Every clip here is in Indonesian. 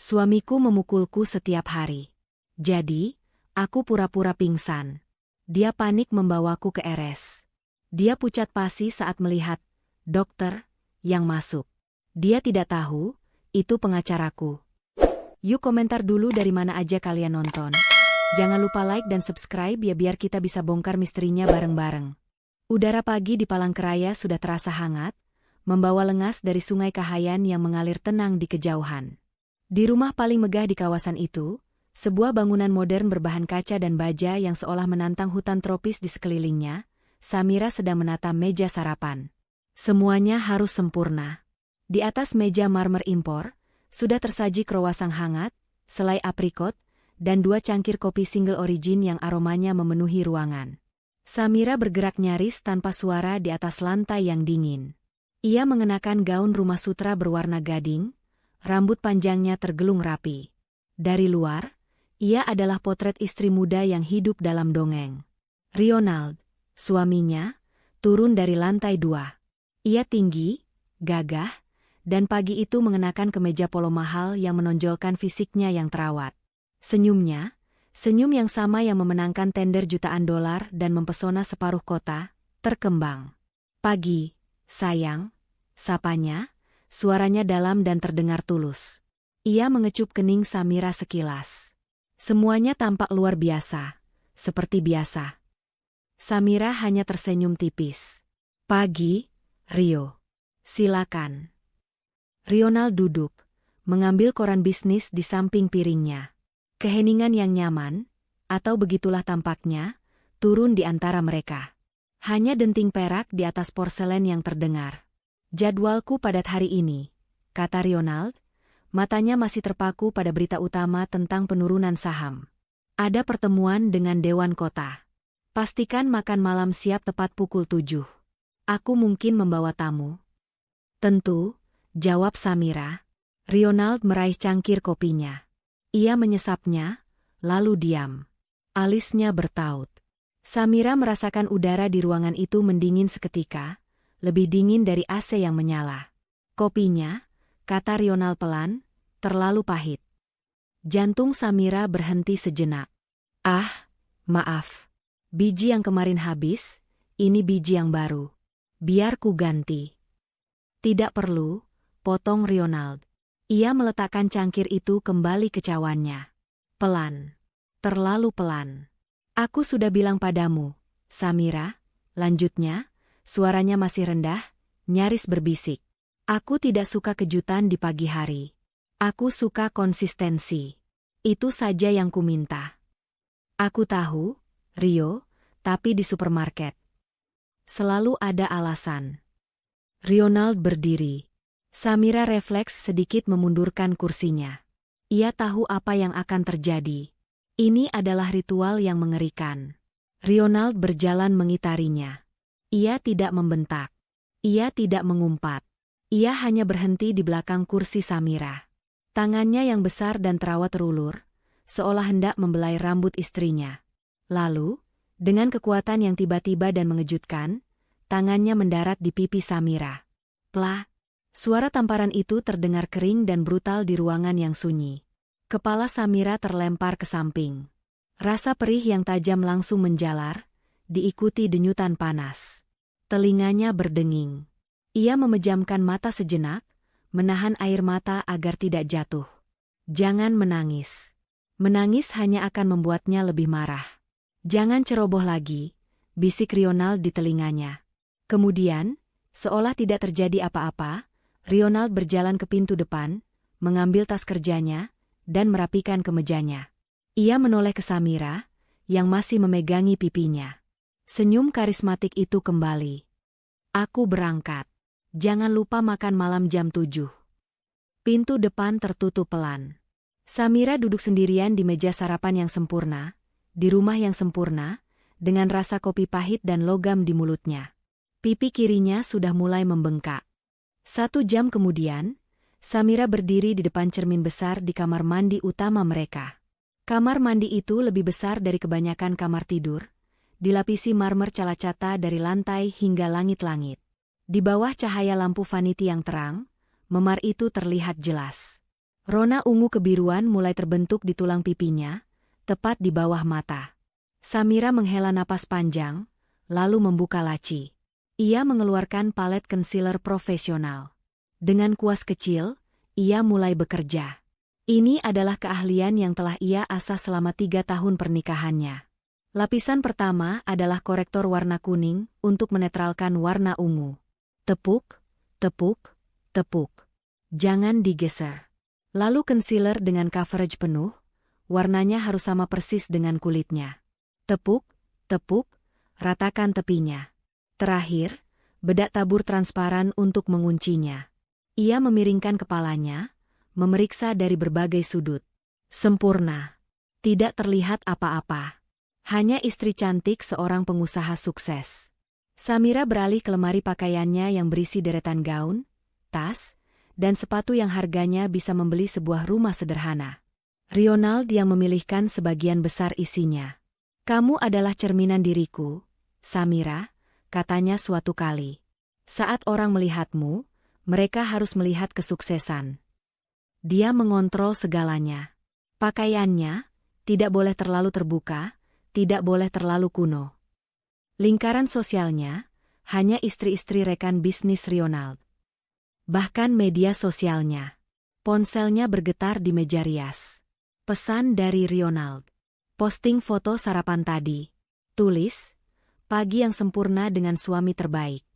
Suamiku memukulku setiap hari. Jadi, aku pura-pura pingsan. Dia panik membawaku ke RS. Dia pucat pasi saat melihat dokter yang masuk. Dia tidak tahu, itu pengacaraku. Yuk komentar dulu dari mana aja kalian nonton. Jangan lupa like dan subscribe ya biar kita bisa bongkar misterinya bareng-bareng. Udara pagi di Palangkaraya sudah terasa hangat, membawa lengas dari Sungai Kahayan yang mengalir tenang di kejauhan. Di rumah paling megah di kawasan itu, sebuah bangunan modern berbahan kaca dan baja yang seolah menantang hutan tropis di sekelilingnya, Samira sedang menata meja sarapan. Semuanya harus sempurna. Di atas meja marmer impor, sudah tersaji kroasang hangat, selai aprikot, dan 2 cangkir kopi single origin yang aromanya memenuhi ruangan. Samira bergerak nyaris tanpa suara di atas lantai yang dingin. Ia mengenakan gaun rumah sutra berwarna gading, rambut panjangnya tergelung rapi. Dari luar, ia adalah potret istri muda yang hidup dalam dongeng. Ronald, suaminya, turun dari lantai 2. Ia tinggi, gagah, dan pagi itu mengenakan kemeja polo mahal yang menonjolkan fisiknya yang terawat. Senyumnya, senyum yang sama yang memenangkan tender jutaan dolar dan mempesona separuh kota, terkembang. Pagi, sayang, sapanya, suaranya dalam dan terdengar tulus. Ia mengecup kening Samira sekilas. Semuanya tampak luar biasa, seperti biasa. Samira hanya tersenyum tipis. Pagi, Rio. Silakan. Ronald duduk, mengambil koran bisnis di samping piringnya. Keheningan yang nyaman, atau begitulah tampaknya, turun di antara mereka. Hanya denting perak di atas porselen yang terdengar. Jadwalku padat hari ini, kata Ronald, matanya masih terpaku pada berita utama tentang penurunan saham. Ada pertemuan dengan Dewan Kota. Pastikan makan malam siap tepat pukul 7. Aku mungkin membawa tamu. Tentu, jawab Samira. Ronald meraih cangkir kopinya. Ia menyesapnya, lalu diam. Alisnya bertaut. Samira merasakan udara di ruangan itu mendingin seketika, lebih dingin dari AC yang menyala. Kopinya, kata Ronald pelan, terlalu pahit. Jantung Samira berhenti sejenak. Ah, maaf. Biji yang kemarin habis, ini biji yang baru. Biar ku ganti. Tidak perlu, potong Ronald. Ia meletakkan cangkir itu kembali ke cawannya. Pelan. Terlalu pelan. Aku sudah bilang padamu, Samira, lanjutnya, suaranya masih rendah, nyaris berbisik. Aku tidak suka kejutan di pagi hari. Aku suka konsistensi. Itu saja yang ku minta. Aku tahu, Rio, tapi di supermarket. Selalu ada alasan. Ronald berdiri. Samira refleks sedikit memundurkan kursinya. Ia tahu apa yang akan terjadi. Ini adalah ritual yang mengerikan. Ronald berjalan mengitarinya. Ia tidak membentak. Ia tidak mengumpat. Ia hanya berhenti di belakang kursi Samira. Tangannya yang besar dan terawat terulur, seolah hendak membelai rambut istrinya. Lalu, dengan kekuatan yang tiba-tiba dan mengejutkan, tangannya mendarat di pipi Samira. Plak! Suara tamparan itu terdengar kering dan brutal di ruangan yang sunyi. Kepala Samira terlempar ke samping. Rasa perih yang tajam langsung menjalar, diikuti denyutan panas. Telinganya berdenging. Ia memejamkan mata sejenak, menahan air mata agar tidak jatuh. Jangan menangis. Menangis hanya akan membuatnya lebih marah. Jangan ceroboh lagi, bisik Ronald di telinganya. Kemudian, seolah tidak terjadi apa-apa, Ronald berjalan ke pintu depan, mengambil tas kerjanya, dan merapikan kemejanya. Ia menoleh ke Samira, yang masih memegangi pipinya. Senyum karismatik itu kembali. Aku berangkat. Jangan lupa makan malam jam 7. Pintu depan tertutup pelan. Samira duduk sendirian di meja sarapan yang sempurna, di rumah yang sempurna, dengan rasa kopi pahit dan logam di mulutnya. Pipi kirinya sudah mulai membengkak. 1 jam kemudian, Samira berdiri di depan cermin besar di kamar mandi utama mereka. Kamar mandi itu lebih besar dari kebanyakan kamar tidur, dilapisi marmer calacata dari lantai hingga langit-langit. Di bawah cahaya lampu vaniti yang terang, memar itu terlihat jelas. Rona ungu kebiruan mulai terbentuk di tulang pipinya, tepat di bawah mata. Samira menghela napas panjang, lalu membuka laci. Ia mengeluarkan palet concealer profesional. Dengan kuas kecil, ia mulai bekerja. Ini adalah keahlian yang telah ia asah selama 3 tahun pernikahannya. Lapisan pertama adalah korektor warna kuning untuk menetralkan warna ungu. Tepuk, tepuk, tepuk. Jangan digeser. Lalu concealer dengan coverage penuh, warnanya harus sama persis dengan kulitnya. Tepuk, tepuk, ratakan tepinya. Terakhir, bedak tabur transparan untuk menguncinya. Ia memiringkan kepalanya, memeriksa dari berbagai sudut. Sempurna. Tidak terlihat apa-apa. Hanya istri cantik seorang pengusaha sukses. Samira beralih ke lemari pakaiannya yang berisi deretan gaun, tas, dan sepatu yang harganya bisa membeli sebuah rumah sederhana. Ronald yang memilihkan sebagian besar isinya. "Kamu adalah cerminan diriku, Samira," katanya suatu kali. "Saat orang melihatmu, mereka harus melihat kesuksesan." Dia mengontrol segalanya. Pakaiannya tidak boleh terlalu terbuka, tidak boleh terlalu kuno. Lingkaran sosialnya hanya istri-istri rekan bisnis Ronald. Bahkan media sosialnya. Ponselnya bergetar di meja rias. Pesan dari Ronald. Posting foto sarapan tadi. Tulis, "Pagi yang sempurna dengan suami terbaik."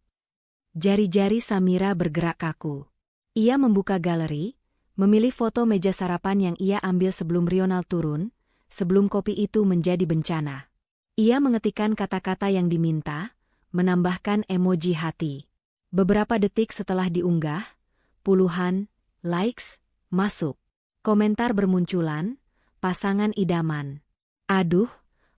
Jari-jari Samira bergerak kaku. Ia membuka galeri, memilih foto meja sarapan yang ia ambil sebelum Ronald turun, sebelum kopi itu menjadi bencana. Ia mengetikkan kata-kata yang diminta, menambahkan emoji hati. Beberapa detik setelah diunggah, puluhan likes masuk. Komentar bermunculan, pasangan idaman. Aduh,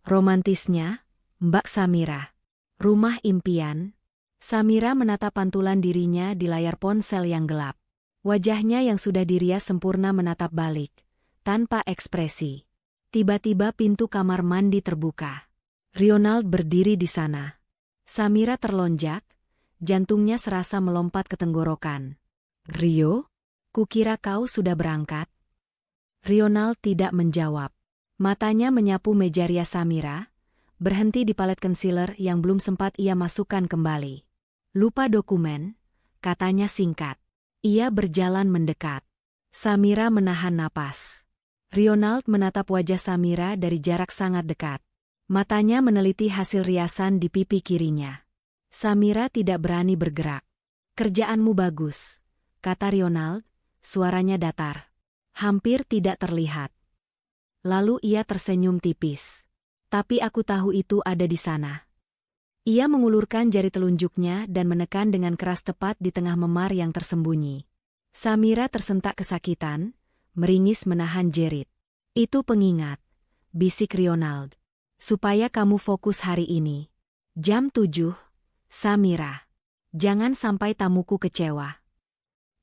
romantisnya, Mbak Samira. Rumah impian. Samira menatap pantulan dirinya di layar ponsel yang gelap. Wajahnya yang sudah dirias sempurna menatap balik, tanpa ekspresi. Tiba-tiba pintu kamar mandi terbuka. Ronald berdiri di sana. Samira terlonjak, jantungnya serasa melompat ke tenggorokan. "Rio, kukira kau sudah berangkat." Ronald tidak menjawab. Matanya menyapu meja rias Samira, berhenti di palet concealer yang belum sempat ia masukkan kembali. "Lupa dokumen," katanya singkat. Ia berjalan mendekat. Samira menahan napas. Ronald menatap wajah Samira dari jarak sangat dekat. Matanya meneliti hasil riasan di pipi kirinya. Samira tidak berani bergerak. "Kerjaanmu bagus," kata Ronald, suaranya datar. Hampir tidak terlihat. Lalu ia tersenyum tipis. "Tapi aku tahu itu ada di sana." Ia mengulurkan jari telunjuknya dan menekan dengan keras tepat di tengah memar yang tersembunyi. Samira tersentak kesakitan, meringis menahan jerit. "Itu pengingat," bisik Ronald. "Supaya kamu fokus hari ini. Jam 7, Samira. Jangan sampai tamuku kecewa."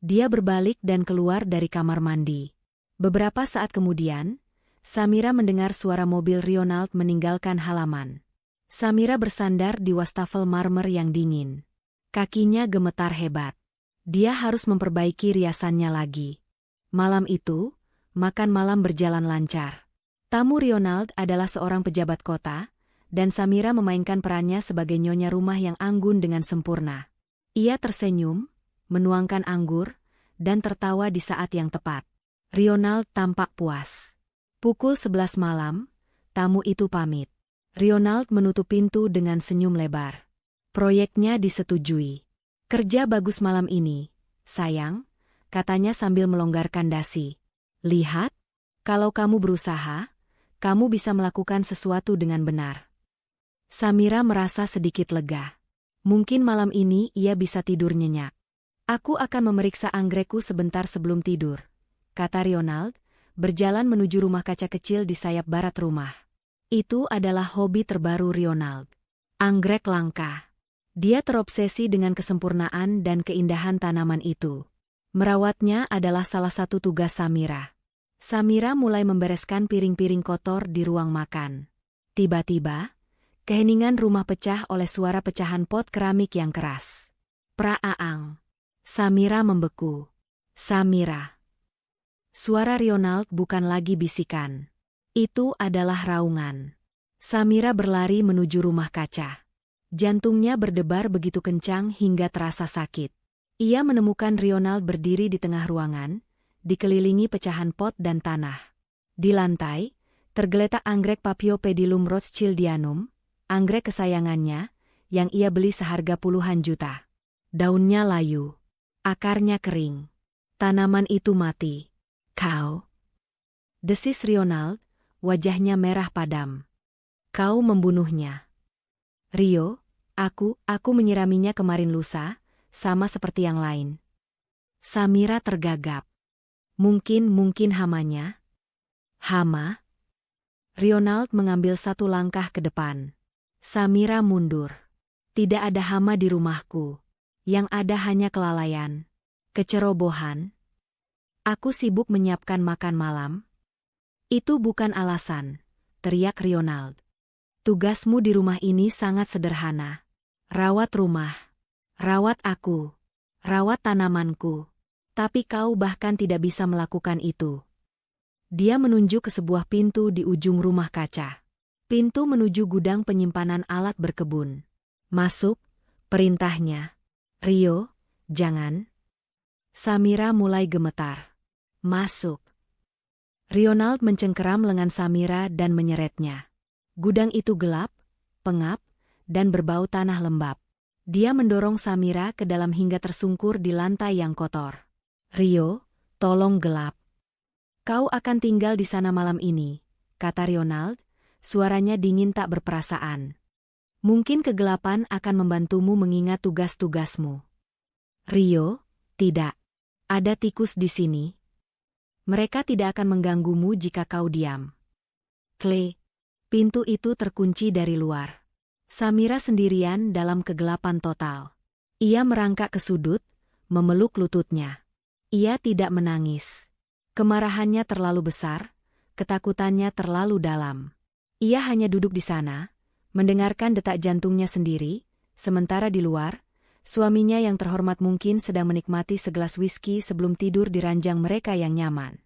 Dia berbalik dan keluar dari kamar mandi. Beberapa saat kemudian, Samira mendengar suara mobil Ronald meninggalkan halaman. Samira bersandar di wastafel marmer yang dingin. Kakinya gemetar hebat. Dia harus memperbaiki riasannya lagi. Malam itu, makan malam berjalan lancar. Tamu Ronald adalah seorang pejabat kota, dan Samira memainkan perannya sebagai nyonya rumah yang anggun dengan sempurna. Ia tersenyum, menuangkan anggur, dan tertawa di saat yang tepat. Ronald tampak puas. Pukul 11 malam, tamu itu pamit. Ronald menutup pintu dengan senyum lebar. Proyeknya disetujui. "Kerja bagus malam ini, sayang," katanya sambil melonggarkan dasi. "Lihat, kalau kamu berusaha, kamu bisa melakukan sesuatu dengan benar." Samira merasa sedikit lega. Mungkin malam ini ia bisa tidur nyenyak. "Aku akan memeriksa anggrekku sebentar sebelum tidur," kata Ronald, berjalan menuju rumah kaca kecil di sayap barat rumah. Itu adalah hobi terbaru Ronald. Anggrek langka. Dia terobsesi dengan kesempurnaan dan keindahan tanaman itu. Merawatnya adalah salah satu tugas Samira. Samira mulai membereskan piring-piring kotor di ruang makan. Tiba-tiba, keheningan rumah pecah oleh suara pecahan pot keramik yang keras. "Praaang." Samira membeku. "Samira." Suara Ronald bukan lagi bisikan. Itu adalah raungan. Samira berlari menuju rumah kaca. Jantungnya berdebar begitu kencang hingga terasa sakit. Ia menemukan Ronald berdiri di tengah ruangan, dikelilingi pecahan pot dan tanah. Di lantai, tergeletak anggrek Paphiopedilum Rothschildianum, anggrek kesayangannya, yang ia beli seharga puluhan juta. Daunnya layu. Akarnya kering. Tanaman itu mati. Kau? Desis Ronald, wajahnya merah padam. Kau membunuhnya. Rio, aku menyiraminya kemarin lusa, sama seperti yang lain. Samira tergagap. Mungkin hamanya? Hama? Ronald mengambil satu langkah ke depan. Samira mundur. Tidak ada hama di rumahku. Yang ada hanya kelalaian. Kecerobohan. Aku sibuk menyiapkan makan malam. Itu bukan alasan, teriak Ronald. Tugasmu di rumah ini sangat sederhana. Rawat rumah. Rawat aku. Rawat tanamanku. Tapi kau bahkan tidak bisa melakukan itu. Dia menunjuk ke sebuah pintu di ujung rumah kaca. Pintu menuju gudang penyimpanan alat berkebun. Masuk, perintahnya. Rio, jangan. Samira mulai gemetar. Masuk. Ronald mencengkeram lengan Samira dan menyeretnya. Gudang itu gelap, pengap, dan berbau tanah lembab. Dia mendorong Samira ke dalam hingga tersungkur di lantai yang kotor. Rio, tolong gelap. Kau akan tinggal di sana malam ini, kata Ronald, suaranya dingin tak berperasaan. Mungkin kegelapan akan membantumu mengingat tugas-tugasmu. Rio, tidak. Ada tikus di sini. Mereka tidak akan mengganggumu jika kau diam. Clay. Pintu itu terkunci dari luar. Samira sendirian dalam kegelapan total. Ia merangkak ke sudut, memeluk lututnya. Ia tidak menangis. Kemarahannya terlalu besar, ketakutannya terlalu dalam. Ia hanya duduk di sana, mendengarkan detak jantungnya sendiri, sementara di luar, suaminya yang terhormat mungkin sedang menikmati segelas whisky sebelum tidur di ranjang mereka yang nyaman.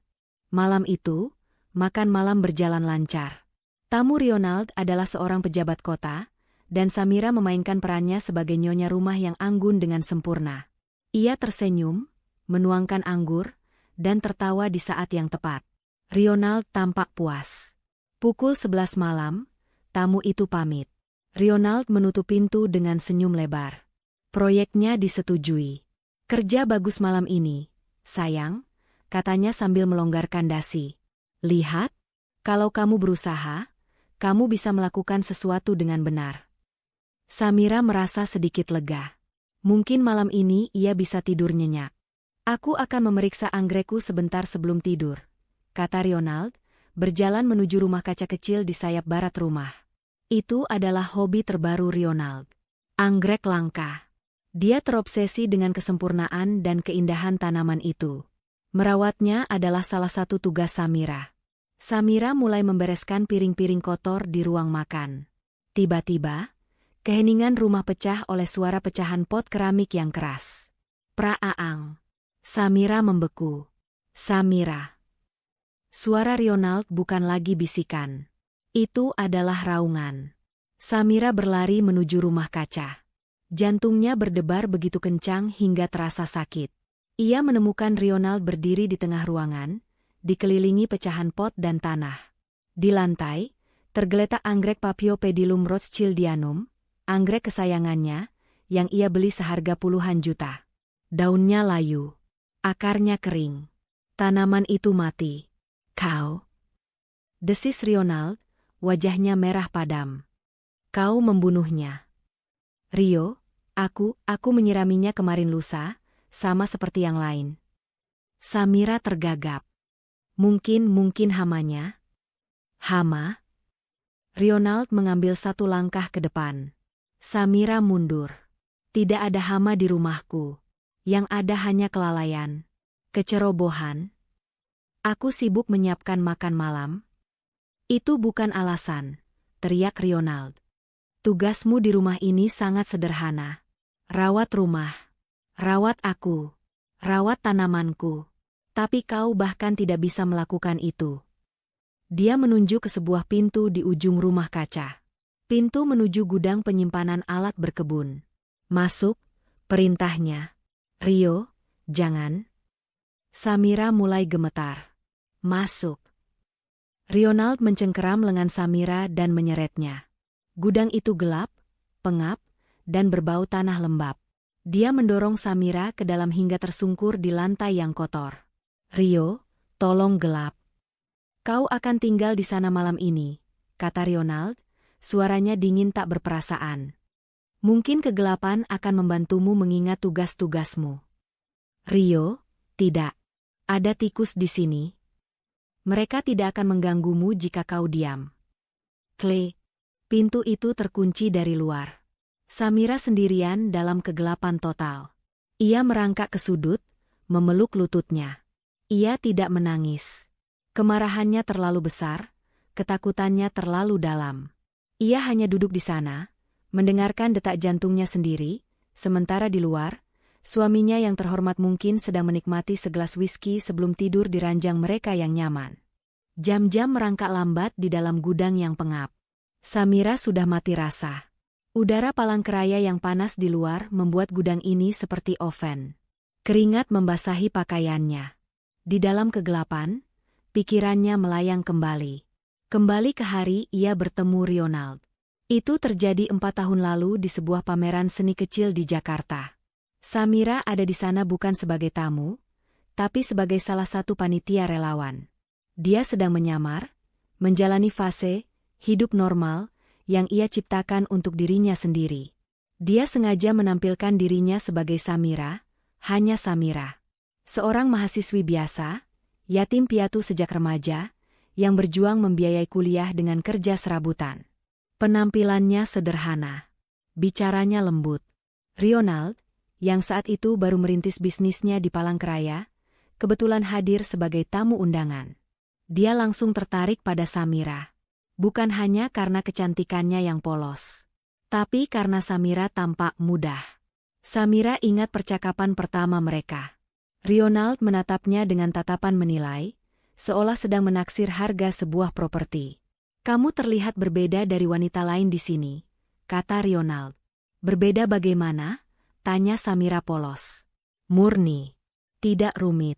Malam itu, makan malam berjalan lancar. Tamu Ronald adalah seorang pejabat kota, dan Samira memainkan perannya sebagai nyonya rumah yang anggun dengan sempurna. Ia tersenyum, menuangkan anggur, dan tertawa di saat yang tepat. Ronald tampak puas. Pukul 11 malam, tamu itu pamit. Ronald menutup pintu dengan senyum lebar. Proyeknya disetujui. Kerja bagus malam ini, sayang, katanya sambil melonggarkan dasi. Lihat, kalau kamu berusaha, kamu bisa melakukan sesuatu dengan benar. Samira merasa sedikit lega. Mungkin malam ini ia bisa tidur nyenyak. Aku akan memeriksa anggrekku sebentar sebelum tidur, kata Ronald, berjalan menuju rumah kaca kecil di sayap barat rumah. Itu adalah hobi terbaru Ronald. Anggrek langka. Dia terobsesi dengan kesempurnaan dan keindahan tanaman itu. Merawatnya adalah salah satu tugas Samira. Samira mulai membereskan piring-piring kotor di ruang makan. Tiba-tiba, keheningan rumah pecah oleh suara pecahan pot keramik yang keras. Praaang. Samira membeku. Samira. Suara Ronald bukan lagi bisikan. Itu adalah raungan. Samira berlari menuju rumah kaca. Jantungnya berdebar begitu kencang hingga terasa sakit. Ia menemukan Ronald berdiri di tengah ruangan, dikelilingi pecahan pot dan tanah. Di lantai, tergeletak anggrek Paphiopedilum Rothschildianum, anggrek kesayangannya, yang ia beli seharga puluhan juta. Daunnya layu. Akarnya kering. Tanaman itu mati. Kau? Desis Ronald, wajahnya merah padam. Kau membunuhnya. Rio, aku menyiraminya kemarin lusa, sama seperti yang lain. Samira tergagap. Mungkin hamanya? Hama? Ronald mengambil satu langkah ke depan. Samira mundur. Tidak ada hama di rumahku. Yang ada hanya kelalaian. Kecerobohan. Aku sibuk menyiapkan makan malam. Itu bukan alasan, teriak Ronald. Tugasmu di rumah ini sangat sederhana. Rawat rumah. Rawat aku. Rawat tanamanku. Tapi kau bahkan tidak bisa melakukan itu. Dia menunjuk ke sebuah pintu di ujung rumah kaca. Pintu menuju gudang penyimpanan alat berkebun. Masuk, perintahnya. Rio, jangan. Samira mulai gemetar. Masuk. Ronald mencengkeram lengan Samira dan menyeretnya. Gudang itu gelap, pengap, dan berbau tanah lembab. Dia mendorong Samira ke dalam hingga tersungkur di lantai yang kotor. Rio, tolong gelap. Kau akan tinggal di sana malam ini, kata Ronald, suaranya dingin tak berperasaan. Mungkin kegelapan akan membantumu mengingat tugas-tugasmu. Rio, tidak. Ada tikus di sini. Mereka tidak akan mengganggumu jika kau diam. Clay, pintu itu terkunci dari luar. Samira sendirian dalam kegelapan total. Ia merangkak ke sudut, memeluk lututnya. Ia tidak menangis. Kemarahannya terlalu besar, ketakutannya terlalu dalam. Ia hanya duduk di sana, mendengarkan detak jantungnya sendiri, sementara di luar, suaminya yang terhormat mungkin sedang menikmati segelas whisky sebelum tidur di ranjang mereka yang nyaman. Jam-jam merangkak lambat di dalam gudang yang pengap. Samira sudah mati rasa. Udara Palangkaraya yang panas di luar membuat gudang ini seperti oven. Keringat membasahi pakaiannya. Di dalam kegelapan, pikirannya melayang kembali. Kembali ke hari ia bertemu Ronald. Itu terjadi 4 tahun lalu di sebuah pameran seni kecil di Jakarta. Samira ada di sana bukan sebagai tamu, tapi sebagai salah satu panitia relawan. Dia sedang menyamar, menjalani fase hidup normal yang ia ciptakan untuk dirinya sendiri. Dia sengaja menampilkan dirinya sebagai Samira, hanya Samira. Seorang mahasiswi biasa, yatim piatu sejak remaja, yang berjuang membiayai kuliah dengan kerja serabutan. Penampilannya sederhana. Bicaranya lembut. Ronald, yang saat itu baru merintis bisnisnya di Palangkaraya, kebetulan hadir sebagai tamu undangan. Dia langsung tertarik pada Samira. Bukan hanya karena kecantikannya yang polos, tapi karena Samira tampak mudah. Samira ingat percakapan pertama mereka. Ronald menatapnya dengan tatapan menilai, seolah sedang menaksir harga sebuah properti. Kamu terlihat berbeda dari wanita lain di sini, kata Ronald. Berbeda bagaimana? Tanya Samira polos. Murni. Tidak rumit.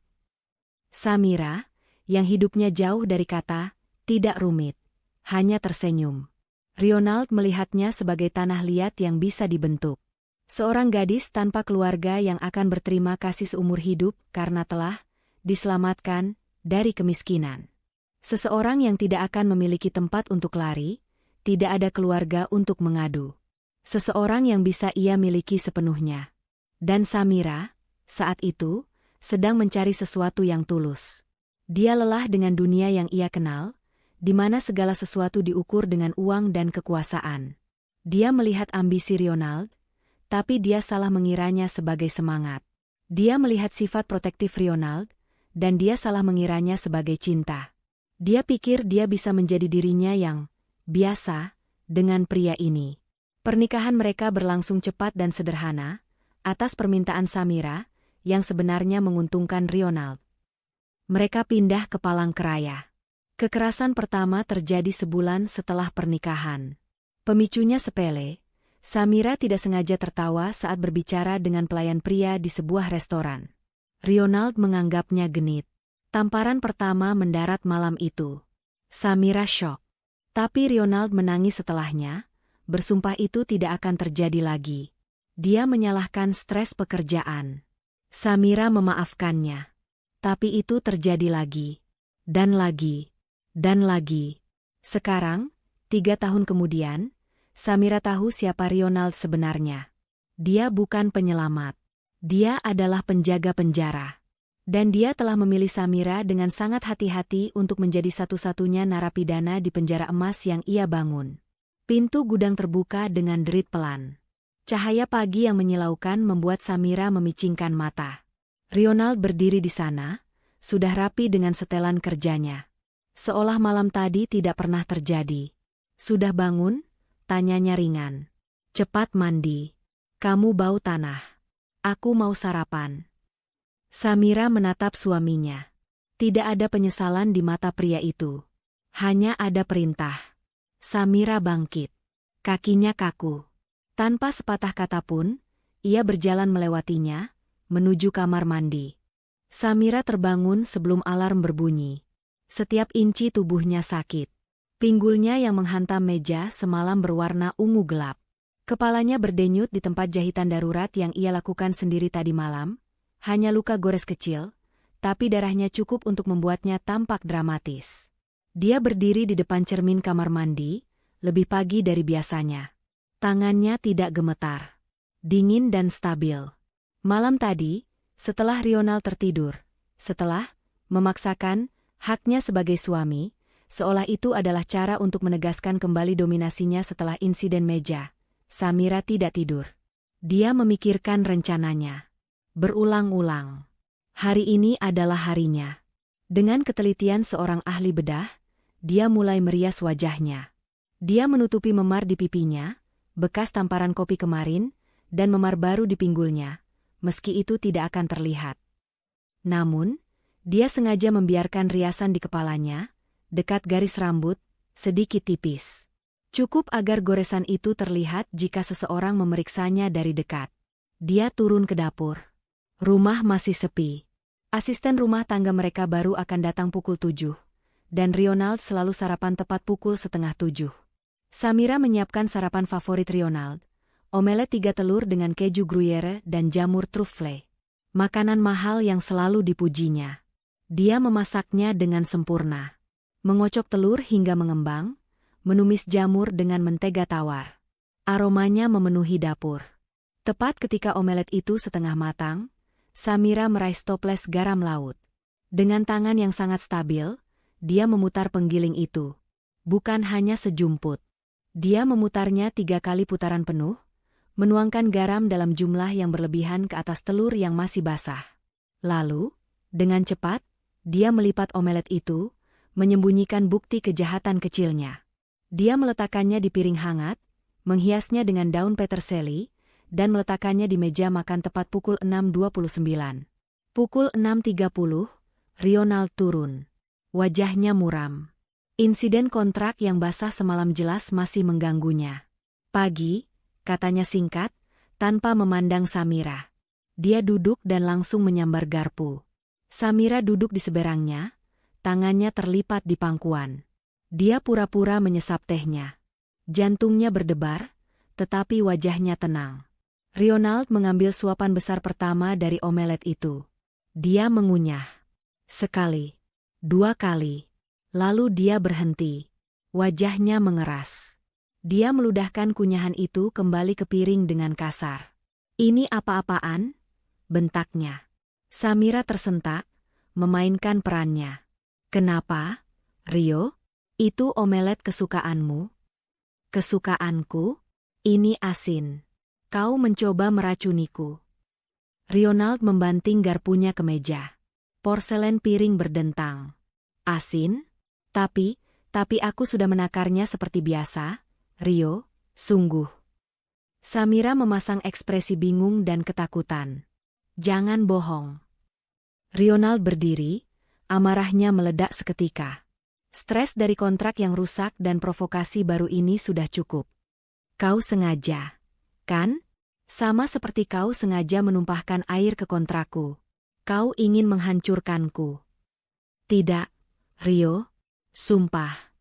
Samira, yang hidupnya jauh dari kata, tidak rumit, hanya tersenyum. Ronald melihatnya sebagai tanah liat yang bisa dibentuk. Seorang gadis tanpa keluarga yang akan berterima kasih seumur hidup karena telah diselamatkan dari kemiskinan. Seseorang yang tidak akan memiliki tempat untuk lari, tidak ada keluarga untuk mengadu. Seseorang yang bisa ia miliki sepenuhnya. Dan Samira, saat itu, sedang mencari sesuatu yang tulus. Dia lelah dengan dunia yang ia kenal, di mana segala sesuatu diukur dengan uang dan kekuasaan. Dia melihat ambisi Ronald, tapi dia salah mengiranya sebagai semangat. Dia melihat sifat protektif Ronald, dan dia salah mengiranya sebagai cinta. Dia pikir dia bisa menjadi dirinya yang biasa dengan pria ini. Pernikahan mereka berlangsung cepat dan sederhana, atas permintaan Samira, yang sebenarnya menguntungkan Ronald. Mereka pindah ke Palangkaraya. Kekerasan pertama terjadi sebulan setelah pernikahan. Pemicunya sepele. Samira tidak sengaja tertawa saat berbicara dengan pelayan pria di sebuah restoran. Ronald menganggapnya genit. Tamparan pertama mendarat malam itu. Samira syok. Tapi Ronald menangis setelahnya, bersumpah itu tidak akan terjadi lagi. Dia menyalahkan stres pekerjaan. Samira memaafkannya. Tapi itu terjadi lagi. Dan lagi. Dan lagi. Sekarang, 3 tahun kemudian, Samira tahu siapa Ronald sebenarnya. Dia bukan penyelamat. Dia adalah penjaga penjara. Dan dia telah memilih Samira dengan sangat hati-hati untuk menjadi satu-satunya narapidana di penjara emas yang ia bangun. Pintu gudang terbuka dengan derit pelan. Cahaya pagi yang menyilaukan membuat Samira memicingkan mata. Ronald berdiri di sana, sudah rapi dengan setelan kerjanya. Seolah malam tadi tidak pernah terjadi. Sudah bangun? Tanyanya ringan. Cepat mandi. Kamu bau tanah. Aku mau sarapan. Samira menatap suaminya. Tidak ada penyesalan di mata pria itu. Hanya ada perintah. Samira bangkit. Kakinya kaku. Tanpa sepatah kata pun, ia berjalan melewatinya, menuju kamar mandi. Samira terbangun sebelum alarm berbunyi. Setiap inci tubuhnya sakit. Pinggulnya yang menghantam meja semalam berwarna ungu gelap. Kepalanya berdenyut di tempat jahitan darurat yang ia lakukan sendiri tadi malam. Hanya luka gores kecil, tapi darahnya cukup untuk membuatnya tampak dramatis. Dia berdiri di depan cermin kamar mandi, lebih pagi dari biasanya. Tangannya tidak gemetar. Dingin dan stabil. Malam tadi, setelah Ronald tertidur, setelah memaksakan haknya sebagai suami, seolah itu adalah cara untuk menegaskan kembali dominasinya setelah insiden meja, Samira tidak tidur. Dia memikirkan rencananya. Berulang-ulang. Hari ini adalah harinya. Dengan ketelitian seorang ahli bedah, dia mulai merias wajahnya. Dia menutupi memar di pipinya, bekas tamparan kopi kemarin, dan memar baru di pinggulnya, meski itu tidak akan terlihat. Namun, dia sengaja membiarkan riasan di kepalanya, dekat garis rambut, sedikit tipis. Cukup agar goresan itu terlihat jika seseorang memeriksanya dari dekat. Dia turun ke dapur. Rumah masih sepi. Asisten rumah tangga mereka baru akan datang pukul 7, dan Ronald selalu sarapan tepat pukul 6:30. Samira menyiapkan sarapan favorit Ronald, omelet 3 telur dengan keju gruyere dan jamur truffle. Makanan mahal yang selalu dipujinya. Dia memasaknya dengan sempurna. Mengocok telur hingga mengembang, menumis jamur dengan mentega tawar. Aromanya memenuhi dapur. Tepat ketika omelet itu setengah matang, Samira meraih toples garam laut. Dengan tangan yang sangat stabil, dia memutar penggiling itu. Bukan hanya sejumput. Dia memutarnya 3 kali putaran penuh, menuangkan garam dalam jumlah yang berlebihan ke atas telur yang masih basah. Lalu, dengan cepat, dia melipat omelet itu, menyembunyikan bukti kejahatan kecilnya. Dia meletakkannya di piring hangat, menghiasnya dengan daun peterseli, dan meletakkannya di meja makan tepat pukul 6.29. Pukul 6.30, Ronald turun. Wajahnya muram. Insiden kontrak yang basah semalam jelas masih mengganggunya. Pagi, katanya singkat, tanpa memandang Samira. Dia duduk dan langsung menyambar garpu. Samira duduk di seberangnya, tangannya terlipat di pangkuan. Dia pura-pura menyesap tehnya. Jantungnya berdebar, tetapi wajahnya tenang. Ronald mengambil suapan besar pertama dari omelet itu. Dia mengunyah. Sekali. 2 kali. Lalu dia berhenti. Wajahnya mengeras. Dia meludahkan kunyahan itu kembali ke piring dengan kasar. Ini apa-apaan? Bentaknya. Samira tersentak, memainkan perannya. Kenapa, Rio? Itu omelet kesukaanmu? Kesukaanku? Ini asin. Kau mencoba meracuniku. Ronald membanting garpunya ke meja. Porselen piring berdentang. Asin? Tapi aku sudah menakarnya seperti biasa, Rio, sungguh. Samira memasang ekspresi bingung dan ketakutan. Jangan bohong. Ronald berdiri, amarahnya meledak seketika. Stres dari kontrak yang rusak dan provokasi baru ini sudah cukup. Kau sengaja. Kan? Sama seperti kau sengaja menumpahkan air ke kontrakku. Kau ingin menghancurkanku. Tidak, Rio. Sumpah.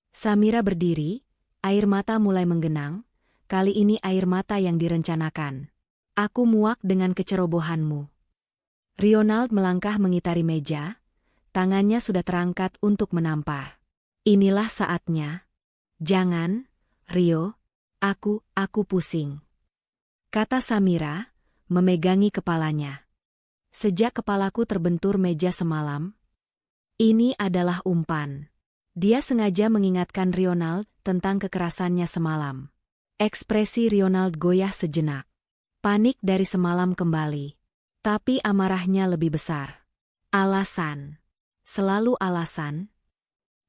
Samira berdiri, air mata mulai menggenang, kali ini air mata yang direncanakan. Aku muak dengan kecerobohanmu. Ronald melangkah mengitari meja, tangannya sudah terangkat untuk menampar. Inilah saatnya. Jangan, Rio. Aku pusing. Kata Samira, memegangi kepalanya. Sejak kepalaku terbentur meja semalam, ini adalah umpan. Dia sengaja mengingatkan Ronald tentang kekerasannya semalam. Ekspresi Ronald goyah sejenak. Panik dari semalam kembali. Tapi amarahnya lebih besar. Alasan. Selalu alasan.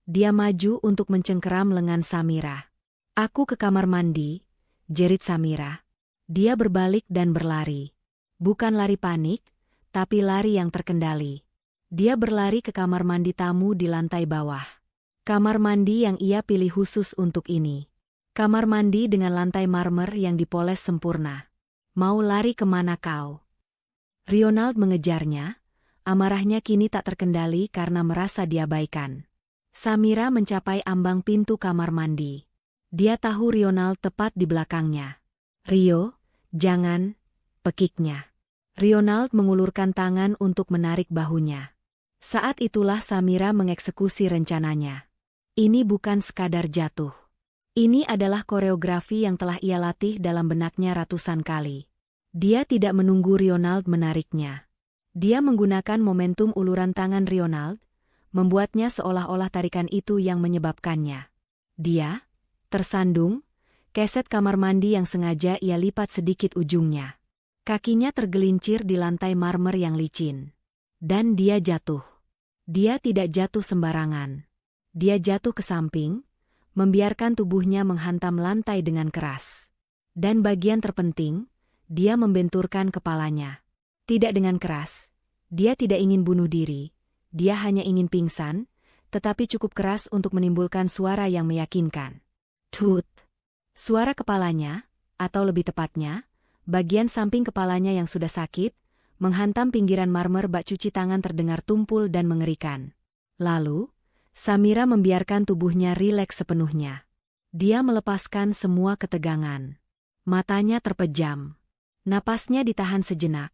Dia maju untuk mencengkeram lengan Samira. Aku ke kamar mandi, jerit Samira. Dia berbalik dan berlari. Bukan lari panik, tapi lari yang terkendali. Dia berlari ke kamar mandi tamu di lantai bawah. Kamar mandi yang ia pilih khusus untuk ini. Kamar mandi dengan lantai marmer yang dipoles sempurna. Mau lari kemana kau? Ronald mengejarnya. Amarahnya kini tak terkendali karena merasa diabaikan. Samira mencapai ambang pintu kamar mandi. Dia tahu Ronald tepat di belakangnya. "Rio, jangan," pekiknya. Ronald mengulurkan tangan untuk menarik bahunya. Saat itulah Samira mengeksekusi rencananya. Ini bukan sekadar jatuh. Ini adalah koreografi yang telah ia latih dalam benaknya ratusan kali. Dia tidak menunggu Ronald menariknya. Dia menggunakan momentum uluran tangan Ronald, membuatnya seolah-olah tarikan itu yang menyebabkannya. Dia tersandung, keset kamar mandi yang sengaja ia lipat sedikit ujungnya. Kakinya tergelincir di lantai marmer yang licin. Dan dia jatuh. Dia tidak jatuh sembarangan. Dia jatuh ke samping, membiarkan tubuhnya menghantam lantai dengan keras. Dan bagian terpenting, dia membenturkan kepalanya. Tidak dengan keras. Dia tidak ingin bunuh diri. Dia hanya ingin pingsan, tetapi cukup keras untuk menimbulkan suara yang meyakinkan. Tut. Suara kepalanya, atau lebih tepatnya, bagian samping kepalanya yang sudah sakit, menghantam pinggiran marmer bak cuci tangan terdengar tumpul dan mengerikan. Lalu, Samira membiarkan tubuhnya rileks sepenuhnya. Dia melepaskan semua ketegangan. Matanya terpejam. Napasnya ditahan sejenak,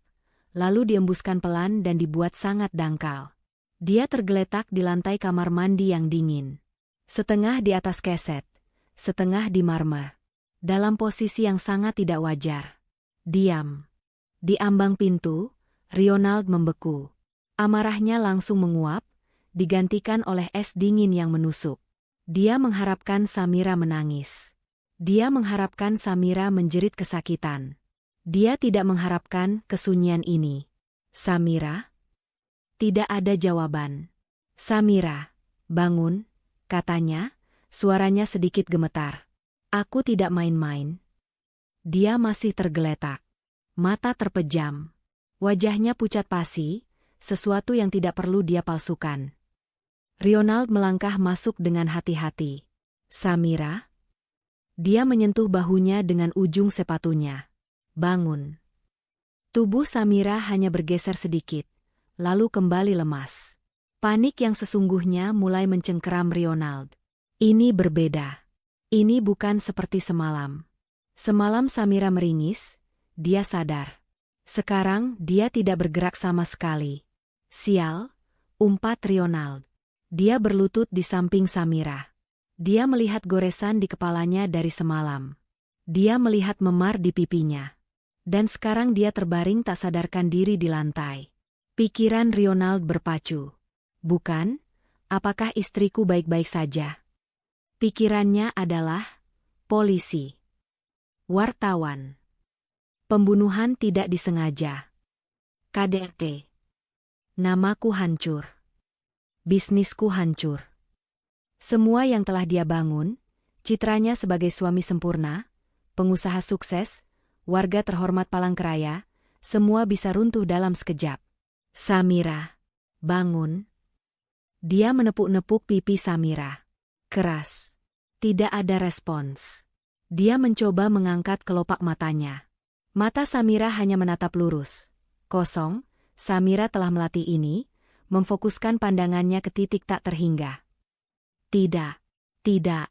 lalu diembuskan pelan dan dibuat sangat dangkal. Dia tergeletak di lantai kamar mandi yang dingin. Setengah di atas keset, setengah di marmer. Dalam posisi yang sangat tidak wajar. Diam. Di ambang pintu, Ronald membeku. Amarahnya langsung menguap, digantikan oleh es dingin yang menusuk. Dia mengharapkan Samira menangis. Dia mengharapkan Samira menjerit kesakitan. Dia tidak mengharapkan kesunyian ini. Samira? Tidak ada jawaban. Samira, bangun, katanya, suaranya sedikit gemetar. Aku tidak main-main. Dia masih tergeletak. Mata terpejam. Wajahnya pucat pasi, sesuatu yang tidak perlu dia palsukan. Ronald melangkah masuk dengan hati-hati. Samira? Dia menyentuh bahunya dengan ujung sepatunya. Bangun. Tubuh Samira hanya bergeser sedikit, lalu kembali lemas. Panik yang sesungguhnya mulai mencengkeram Ronald. Ini berbeda. Ini bukan seperti semalam. Semalam Samira meringis, dia sadar. Sekarang dia tidak bergerak sama sekali. Sial, umpat Ronald. Dia berlutut di samping Samira. Dia melihat goresan di kepalanya dari semalam. Dia melihat memar di pipinya. Dan sekarang dia terbaring tak sadarkan diri di lantai. Pikiran Ronald berpacu. Bukan, apakah istriku baik-baik saja? Pikirannya adalah polisi. Wartawan. Pembunuhan tidak disengaja. KDRT. Namaku hancur. Bisnisku hancur. Semua yang telah dia bangun, citranya sebagai suami sempurna, pengusaha sukses, warga terhormat Palangkaraya, semua bisa runtuh dalam sekejap. Samira, bangun. Dia menepuk-nepuk pipi Samira. Keras. Tidak ada respons. Dia mencoba mengangkat kelopak matanya. Mata Samira hanya menatap lurus. Kosong, Samira telah melatih ini, memfokuskan pandangannya ke titik tak terhingga. Tidak, tidak,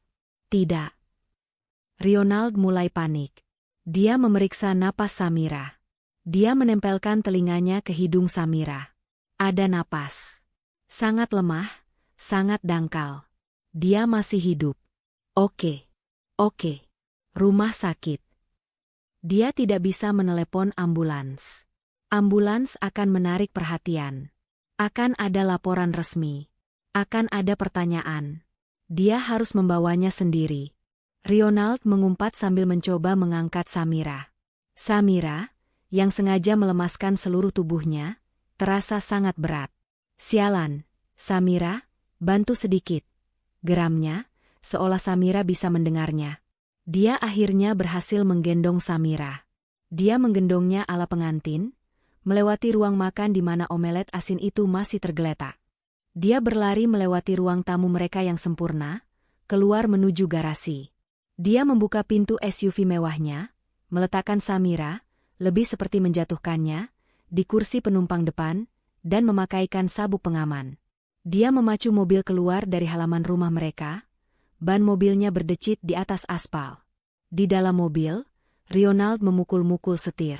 tidak. Ronald mulai panik. Dia memeriksa napas Samira. Dia menempelkan telinganya ke hidung Samira. Ada napas. Sangat lemah, sangat dangkal. Dia masih hidup. Oke. Rumah sakit. Dia tidak bisa menelepon ambulans. Ambulans akan menarik perhatian. Akan ada laporan resmi. Akan ada pertanyaan. Dia harus membawanya sendiri. Ronald mengumpat sambil mencoba mengangkat Samira. Samira, yang sengaja melemaskan seluruh tubuhnya, terasa sangat berat. Sialan, Samira, bantu sedikit. Geramnya, seolah Samira bisa mendengarnya. Dia akhirnya berhasil menggendong Samira. Dia menggendongnya ala pengantin, melewati ruang makan di mana omelet asin itu masih tergeletak. Dia berlari melewati ruang tamu mereka yang sempurna, keluar menuju garasi. Dia membuka pintu SUV mewahnya, meletakkan Samira, lebih seperti menjatuhkannya, di kursi penumpang depan, dan memakaikan sabuk pengaman. Dia memacu mobil keluar dari halaman rumah mereka. Ban mobilnya berdecit di atas aspal. Di dalam mobil, Ronald memukul-mukul setir.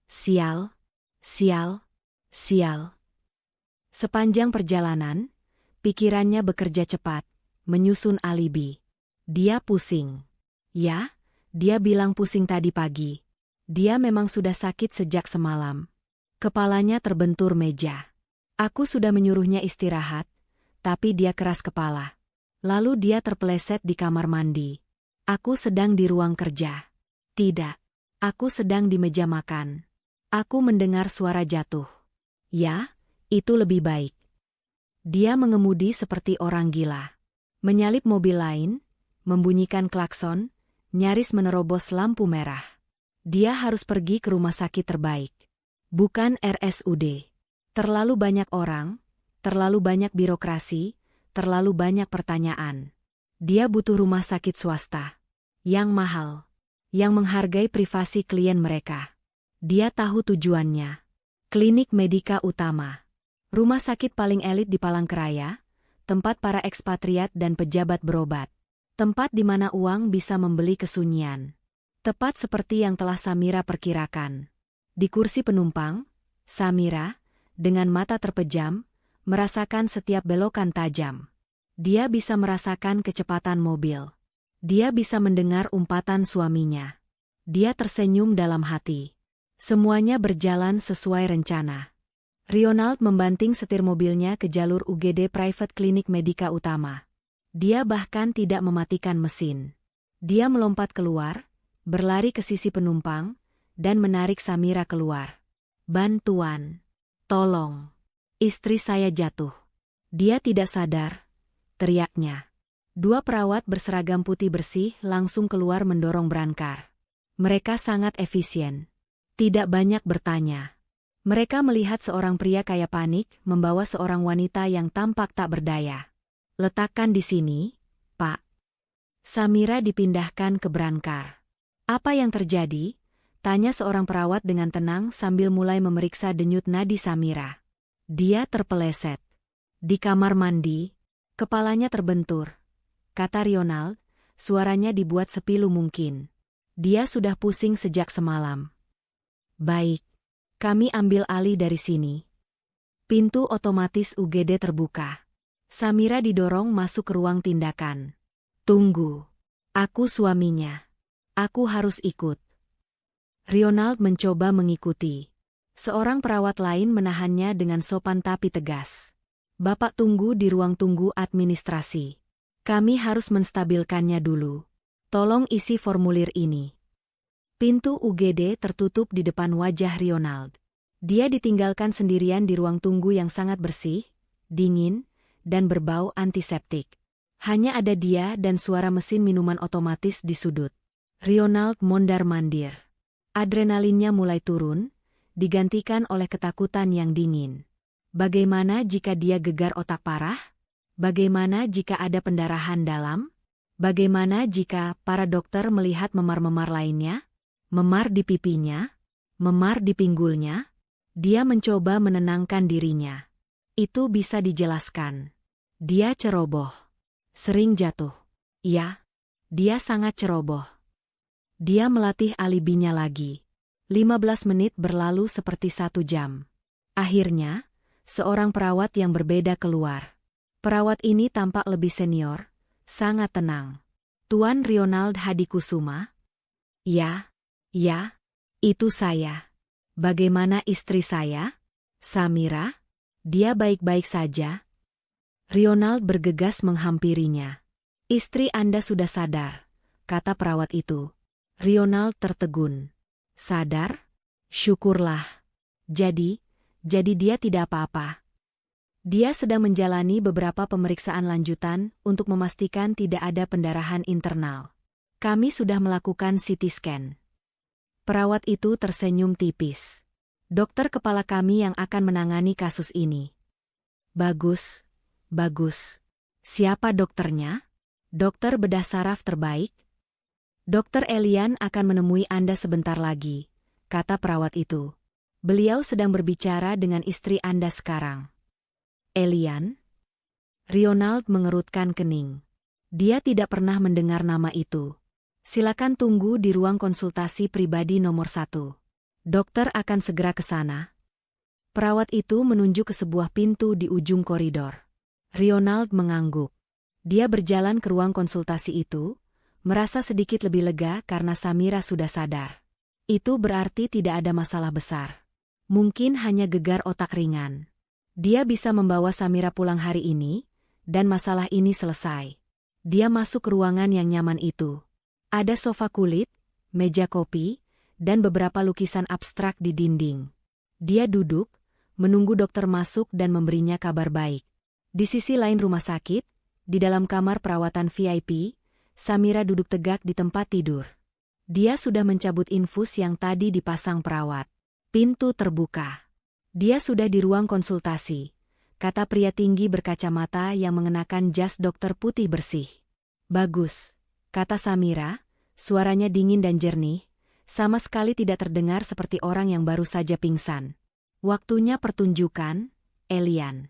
Sial, sial, sial. Sepanjang perjalanan, pikirannya bekerja cepat, menyusun alibi. Dia pusing. Ya, dia bilang pusing tadi pagi. Dia memang sudah sakit sejak semalam. Kepalanya terbentur meja. Aku sudah menyuruhnya istirahat, tapi dia keras kepala. Lalu dia terpeleset di kamar mandi. Aku sedang di ruang kerja. Tidak. Aku sedang di meja makan. Aku mendengar suara jatuh. Ya, itu lebih baik. Dia mengemudi seperti orang gila. Menyalip mobil lain, membunyikan klakson, nyaris menerobos lampu merah. Dia harus pergi ke rumah sakit terbaik. Bukan RSUD. Terlalu banyak orang, terlalu banyak birokrasi, terlalu banyak pertanyaan. Dia butuh rumah sakit swasta. Yang mahal. Yang menghargai privasi klien mereka. Dia tahu tujuannya. Klinik Medika Utama. Rumah sakit paling elit di Palangkaraya, tempat para ekspatriat dan pejabat berobat. Tempat di mana uang bisa membeli kesunyian. Tepat seperti yang telah Samira perkirakan. Di kursi penumpang, Samira, dengan mata terpejam, merasakan setiap belokan tajam. Dia bisa merasakan kecepatan mobil. Dia bisa mendengar umpatan suaminya. Dia tersenyum dalam hati. Semuanya berjalan sesuai rencana. Ronald membanting setir mobilnya ke jalur UGD Private Clinic Medika Utama. Dia bahkan tidak mematikan mesin. Dia melompat keluar, berlari ke sisi penumpang, dan menarik Samira keluar. Bantuan. Tolong. Istri saya jatuh. Dia tidak sadar, teriaknya. Dua perawat berseragam putih bersih langsung keluar mendorong Brankar. Mereka sangat efisien. Tidak banyak bertanya. Mereka melihat seorang pria kaya panik membawa seorang wanita yang tampak tak berdaya. Letakkan di sini, Pak. Samira dipindahkan ke Brankar. Apa yang terjadi? Tanya seorang perawat dengan tenang sambil mulai memeriksa denyut nadi Samira. Dia terpeleset. Di kamar mandi, kepalanya terbentur. Kata Ronald, suaranya dibuat sepilu mungkin. Dia sudah pusing sejak semalam. Baik, kami ambil alih dari sini. Pintu otomatis UGD terbuka. Samira didorong masuk ke ruang tindakan. Tunggu. Aku suaminya. Aku harus ikut. Ronald mencoba mengikuti. Seorang perawat lain menahannya dengan sopan tapi tegas. Bapak tunggu di ruang tunggu administrasi. Kami harus menstabilkannya dulu. Tolong isi formulir ini. Pintu UGD tertutup di depan wajah Ronald. Dia ditinggalkan sendirian di ruang tunggu yang sangat bersih, dingin, dan berbau antiseptik. Hanya ada dia dan suara mesin minuman otomatis di sudut. Ronald mondar-mandir. Adrenalinnya mulai turun, digantikan oleh ketakutan yang dingin. Bagaimana jika dia gegar otak parah? Bagaimana jika ada pendarahan dalam? Bagaimana jika para dokter melihat memar-memar lainnya? Memar di pipinya? Memar di pinggulnya? Dia mencoba menenangkan dirinya. Itu bisa dijelaskan. Dia ceroboh. Sering jatuh. Ya, dia sangat ceroboh. Dia melatih alibinya lagi. 15 menit berlalu seperti 1 jam. Akhirnya, seorang perawat yang berbeda keluar. Perawat ini tampak lebih senior, sangat tenang. Tuan Ronald Hadikusuma? Ya, itu saya. Bagaimana istri saya? Samira? Dia baik-baik saja? Ronald bergegas menghampirinya. Istri Anda sudah sadar, kata perawat itu. Ronald tertegun. Sadar? Syukurlah. Jadi dia tidak apa-apa. Dia sedang menjalani beberapa pemeriksaan lanjutan untuk memastikan tidak ada pendarahan internal. Kami sudah melakukan CT scan. Perawat itu tersenyum tipis. Dokter kepala kami yang akan menangani kasus ini. Bagus, bagus. Siapa dokternya? Dokter bedah saraf terbaik? Dokter Elian akan menemui Anda sebentar lagi, kata perawat itu. Beliau sedang berbicara dengan istri Anda sekarang. Elian? Ronald mengerutkan kening. Dia tidak pernah mendengar nama itu. Silakan tunggu di ruang konsultasi pribadi nomor 1. Dokter akan segera ke sana. Perawat itu menunjuk ke sebuah pintu di ujung koridor. Ronald mengangguk. Dia berjalan ke ruang konsultasi itu, merasa sedikit lebih lega karena Samira sudah sadar. Itu berarti tidak ada masalah besar. Mungkin hanya gegar otak ringan. Dia bisa membawa Samira pulang hari ini, dan masalah ini selesai. Dia masuk ke ruangan yang nyaman itu. Ada sofa kulit, meja kopi, dan beberapa lukisan abstrak di dinding. Dia duduk, menunggu dokter masuk dan memberinya kabar baik. Di sisi lain rumah sakit, di dalam kamar perawatan VIP, Samira duduk tegak di tempat tidur. Dia sudah mencabut infus yang tadi dipasang perawat. Pintu terbuka. Dia sudah di ruang konsultasi, kata pria tinggi berkacamata yang mengenakan jas dokter putih bersih. Bagus, kata Samira, suaranya dingin dan jernih, sama sekali tidak terdengar seperti orang yang baru saja pingsan. Waktunya pertunjukan, Elian.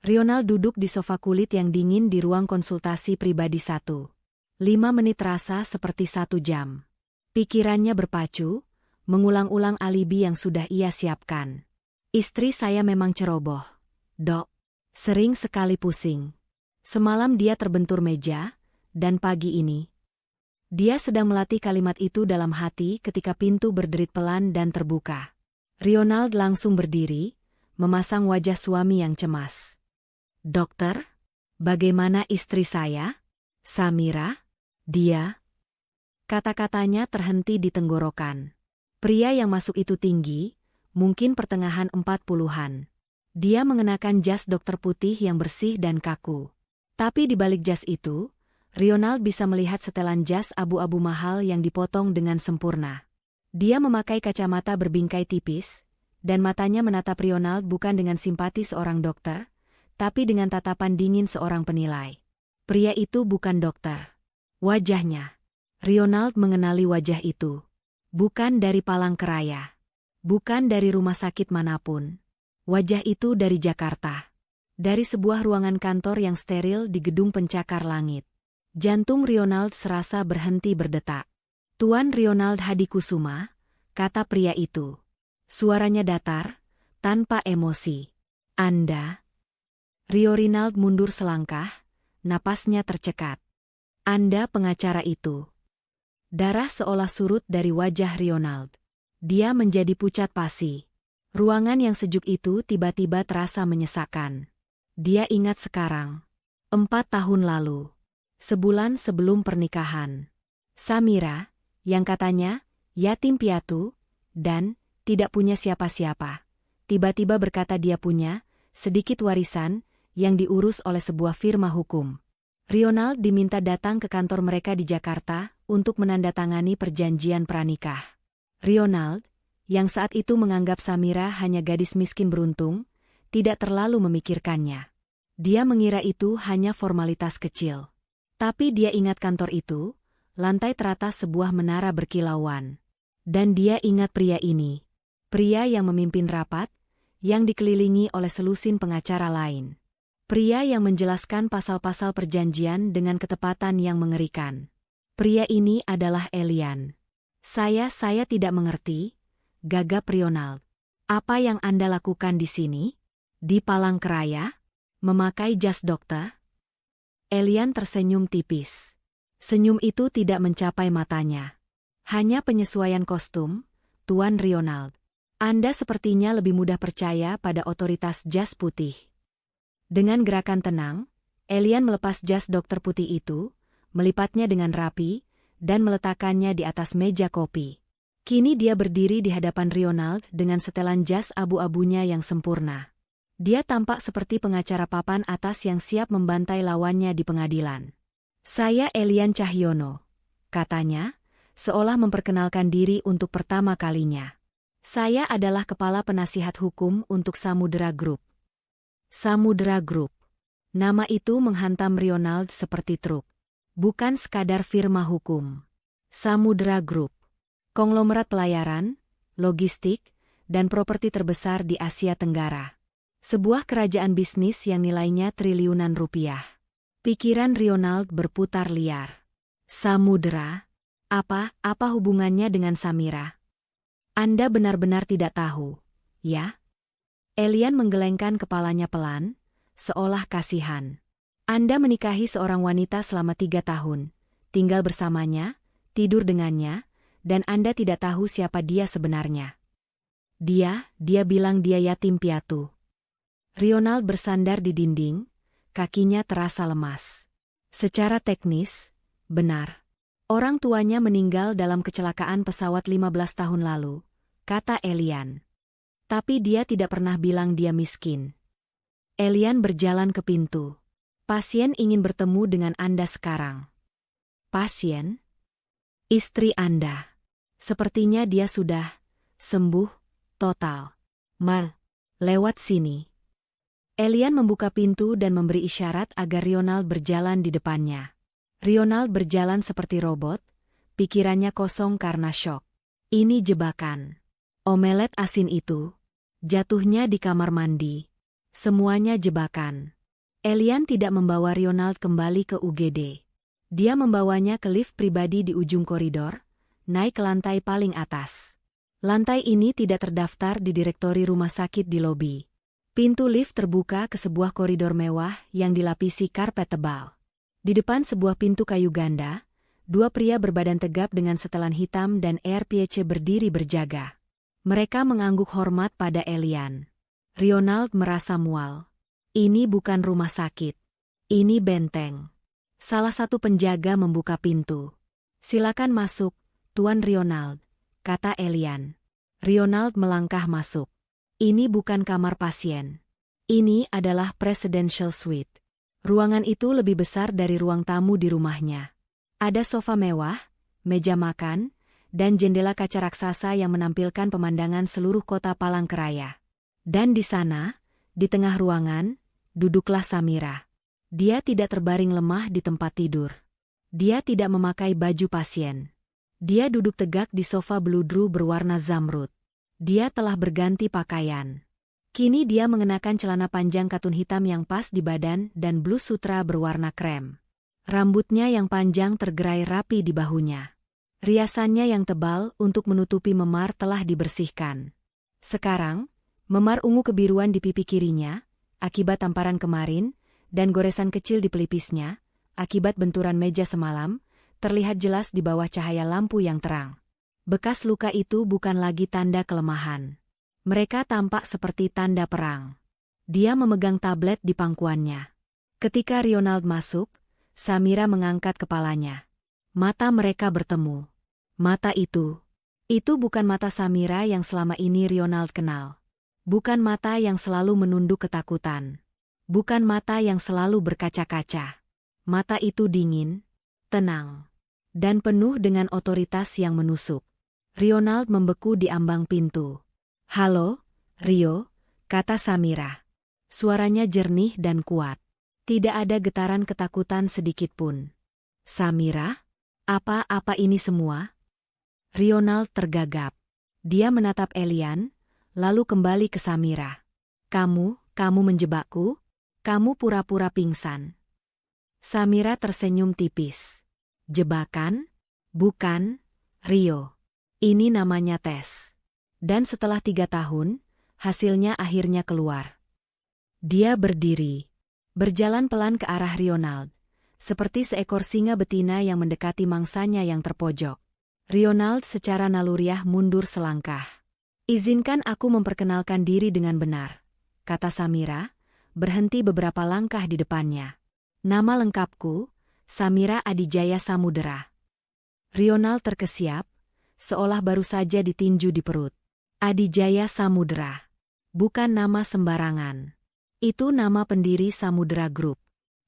Ronald duduk di sofa kulit yang dingin di ruang konsultasi pribadi 1. 5 menit terasa seperti 1 jam. Pikirannya berpacu, mengulang-ulang alibi yang sudah ia siapkan. Istri saya memang ceroboh, Dok. Sering sekali pusing. Semalam dia terbentur meja, dan pagi ini dia sedang melatih kalimat itu dalam hati ketika pintu berderit pelan dan terbuka. Ronald langsung berdiri, memasang wajah suami yang cemas. Dokter, bagaimana istri saya? Samira? Dia? Kata-katanya terhenti di tenggorokan. Pria yang masuk itu tinggi, mungkin pertengahan 40-an. Dia mengenakan jas dokter putih yang bersih dan kaku. Tapi di balik jas itu, Ronald bisa melihat setelan jas abu-abu mahal yang dipotong dengan sempurna. Dia memakai kacamata berbingkai tipis, dan matanya menatap Ronald bukan dengan simpati seorang dokter, tapi dengan tatapan dingin seorang penilai. Pria itu bukan dokter. Wajahnya. Ronald mengenali wajah itu. Bukan dari Palangkaraya. Bukan dari rumah sakit manapun. Wajah itu dari Jakarta. Dari sebuah ruangan kantor yang steril di gedung pencakar langit. Jantung Ronald serasa berhenti berdetak. Tuan Ronald Hadikusuma, kata pria itu. Suaranya datar, tanpa emosi. Anda? Ronald mundur selangkah, napasnya tercekat. Anda pengacara itu. Darah seolah surut dari wajah Ronald. Dia menjadi pucat pasi. Ruangan yang sejuk itu tiba-tiba terasa menyesakkan. Dia ingat sekarang. 4 tahun lalu. Sebulan sebelum pernikahan. Samira, yang katanya yatim piatu, dan tidak punya siapa-siapa. Tiba-tiba berkata dia punya sedikit warisan yang diurus oleh sebuah firma hukum. Ronald diminta datang ke kantor mereka di Jakarta untuk menandatangani perjanjian pranikah. Ronald, yang saat itu menganggap Samira hanya gadis miskin beruntung, tidak terlalu memikirkannya. Dia mengira itu hanya formalitas kecil. Tapi dia ingat kantor itu, lantai teratas sebuah menara berkilauan. Dan dia ingat pria ini. Pria yang memimpin rapat, yang dikelilingi oleh selusin pengacara lain. Pria yang menjelaskan pasal-pasal perjanjian dengan ketepatan yang mengerikan. Pria ini adalah Elian. Saya tidak mengerti, gagap Ronald. Apa yang Anda lakukan di sini? Di Palangkaraya? Memakai jas dokter? Elian tersenyum tipis. Senyum itu tidak mencapai matanya. Hanya penyesuaian kostum, Tuan Ronald. Anda sepertinya lebih mudah percaya pada otoritas jas putih. Dengan gerakan tenang, Elian melepas jas dokter putih itu, melipatnya dengan rapi, dan meletakkannya di atas meja kopi. Kini dia berdiri di hadapan Ronald dengan setelan jas abu-abunya yang sempurna. Dia tampak seperti pengacara papan atas yang siap membantai lawannya di pengadilan. Saya Elian Cahyono, katanya, seolah memperkenalkan diri untuk pertama kalinya. Saya adalah kepala penasihat hukum untuk Samudera Group. Samudera Group. Nama itu menghantam Ronald seperti truk. Bukan sekadar firma hukum. Samudera Group. Konglomerat pelayaran, logistik, dan properti terbesar di Asia Tenggara. Sebuah kerajaan bisnis yang nilainya triliunan rupiah. Pikiran Ronald berputar liar. Samudera? Apa hubungannya dengan Samira? Anda benar-benar tidak tahu, ya? Elian menggelengkan kepalanya pelan, seolah kasihan. Anda menikahi seorang wanita selama 3 tahun, tinggal bersamanya, tidur dengannya, dan Anda tidak tahu siapa dia sebenarnya. Dia bilang dia yatim piatu. Ronald bersandar di dinding, kakinya terasa lemas. Secara teknis, benar. Orang tuanya meninggal dalam kecelakaan pesawat 15 tahun lalu, kata Elian. Tapi dia tidak pernah bilang dia miskin. Elian berjalan ke pintu. Pasien ingin bertemu dengan Anda sekarang. Pasien? Istri Anda. Sepertinya dia sudah sembuh total. Lewat sini. Elian membuka pintu dan memberi isyarat agar Ronald berjalan di depannya. Ronald berjalan seperti robot, pikirannya kosong karena syok. Ini jebakan. Omelet asin itu, jatuhnya di kamar mandi. Semuanya jebakan. Elian tidak membawa Ronald kembali ke UGD. Dia membawanya ke lift pribadi di ujung koridor, naik ke lantai paling atas. Lantai ini tidak terdaftar di direktori rumah sakit di lobi. Pintu lift terbuka ke sebuah koridor mewah yang dilapisi karpet tebal. Di depan sebuah pintu kayu ganda, 2 pria berbadan tegap dengan setelan hitam dan AirPC berdiri berjaga. Mereka mengangguk hormat pada Elian. Ronald merasa mual. Ini bukan rumah sakit. Ini benteng. Salah satu penjaga membuka pintu. Silakan masuk, Tuan Ronald, kata Elian. Ronald melangkah masuk. Ini bukan kamar pasien. Ini adalah Presidential Suite. Ruangan itu lebih besar dari ruang tamu di rumahnya. Ada sofa mewah, meja makan, dan jendela kaca raksasa yang menampilkan pemandangan seluruh kota Palangkaraya. Dan di sana, di tengah ruangan, duduklah Samira. Dia tidak terbaring lemah di tempat tidur. Dia tidak memakai baju pasien. Dia duduk tegak di sofa beludru berwarna zamrud. Dia telah berganti pakaian. Kini dia mengenakan celana panjang katun hitam yang pas di badan dan blus sutra berwarna krem. Rambutnya yang panjang tergerai rapi di bahunya. Riasannya yang tebal untuk menutupi memar telah dibersihkan. Sekarang, memar ungu kebiruan di pipi kirinya, akibat tamparan kemarin, dan goresan kecil di pelipisnya, akibat benturan meja semalam, terlihat jelas di bawah cahaya lampu yang terang. Bekas luka itu bukan lagi tanda kelemahan. Mereka tampak seperti tanda perang. Dia memegang tablet di pangkuannya. Ketika Ronald masuk, Samira mengangkat kepalanya. Mata mereka bertemu. Mata itu bukan mata Samira yang selama ini Ronald kenal. Bukan mata yang selalu menunduk ketakutan. Bukan mata yang selalu berkaca-kaca. Mata itu dingin, tenang, dan penuh dengan otoritas yang menusuk. Ronald membeku di ambang pintu. Halo, Rio, kata Samira. Suaranya jernih dan kuat. Tidak ada getaran ketakutan sedikitpun. Samira? Apa ini semua? Ronald tergagap. Dia menatap Elian, lalu kembali ke Samira. Kamu menjebakku? Kamu pura-pura pingsan. Samira tersenyum tipis. Jebakan? Bukan, Rio. Ini namanya tes. Dan setelah 3 tahun, hasilnya akhirnya keluar. Dia berdiri, berjalan pelan ke arah Ronald, seperti seekor singa betina yang mendekati mangsanya yang terpojok. Ronald secara naluriah mundur selangkah. Izinkan aku memperkenalkan diri dengan benar, kata Samira, berhenti beberapa langkah di depannya. Nama lengkapku, Samira Adijaya Samudera. Ronald terkesiap, seolah baru saja ditinju di perut. Adijaya Samudera. Bukan nama sembarangan. Itu nama pendiri Samudera Group.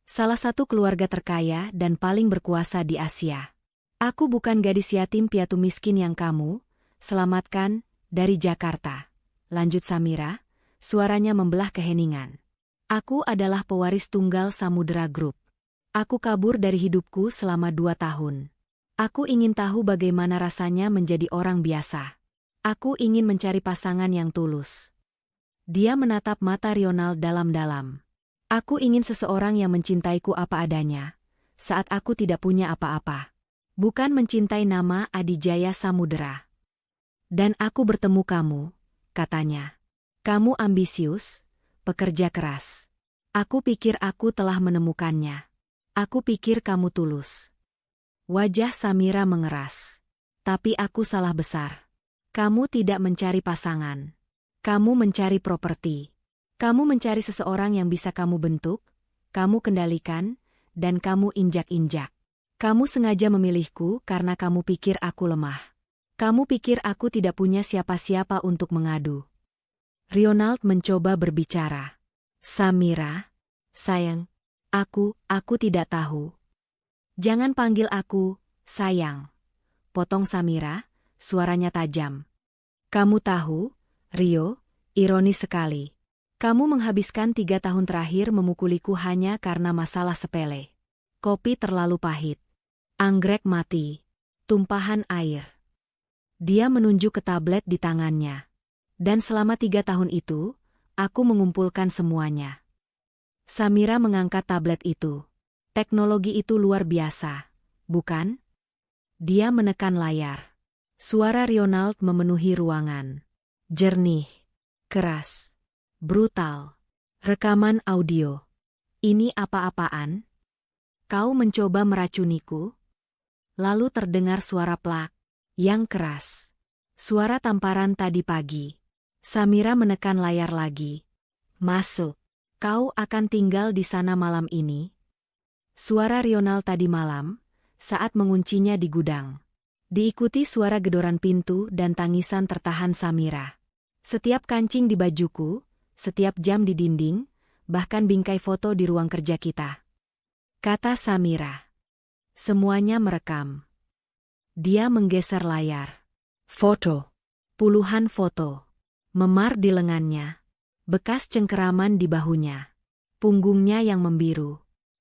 Salah satu keluarga terkaya dan paling berkuasa di Asia. Aku bukan gadis yatim piatu miskin yang kamu selamatkan Dari Jakarta. Lanjut Samira, suaranya membelah keheningan. Aku adalah pewaris tunggal Samudera Group. Aku kabur dari hidupku selama 2 tahun. Aku ingin tahu bagaimana rasanya menjadi orang biasa. Aku ingin mencari pasangan yang tulus. Dia menatap mata Ronald dalam-dalam. Aku ingin seseorang yang mencintaiku apa adanya, saat aku tidak punya apa-apa. Bukan mencintai nama Adijaya Samudera. Dan aku bertemu kamu, katanya. Kamu ambisius, pekerja keras. Aku pikir aku telah menemukannya. Aku pikir kamu tulus. Wajah Samira mengeras. Tapi aku salah besar. Kamu tidak mencari pasangan. Kamu mencari properti. Kamu mencari seseorang yang bisa kamu bentuk, kamu kendalikan, dan kamu injak-injak. Kamu sengaja memilihku karena kamu pikir aku lemah. Kamu pikir aku tidak punya siapa-siapa untuk mengadu. Ronald mencoba berbicara. Samira, sayang, aku tidak tahu. Jangan panggil aku, sayang. Potong Samira, suaranya tajam. Kamu tahu, Rio, ironis sekali. Kamu menghabiskan 3 tahun terakhir memukuliku hanya karena masalah sepele. Kopi terlalu pahit. Anggrek mati. Tumpahan air. Dia menunjuk ke tablet di tangannya. Dan selama 3 tahun itu, aku mengumpulkan semuanya. Samira mengangkat tablet itu. Teknologi itu luar biasa, bukan? Dia menekan layar. Suara Ronald memenuhi ruangan. Jernih, keras, brutal. Rekaman audio. Ini apa-apaan? Kau mencoba meracuniku? Lalu terdengar suara plak. Yang keras. Suara tamparan tadi pagi. Samira menekan layar lagi. Masuk. Kau akan tinggal di sana malam ini. Suara Ronald tadi malam, saat menguncinya di gudang. Diikuti suara gedoran pintu dan tangisan tertahan Samira. Setiap kancing di bajuku, setiap jam di dinding, bahkan bingkai foto di ruang kerja kita. Kata Samira. Semuanya merekam. Dia menggeser layar. Foto. Puluhan foto. Memar di lengannya. Bekas cengkeraman di bahunya. Punggungnya yang membiru.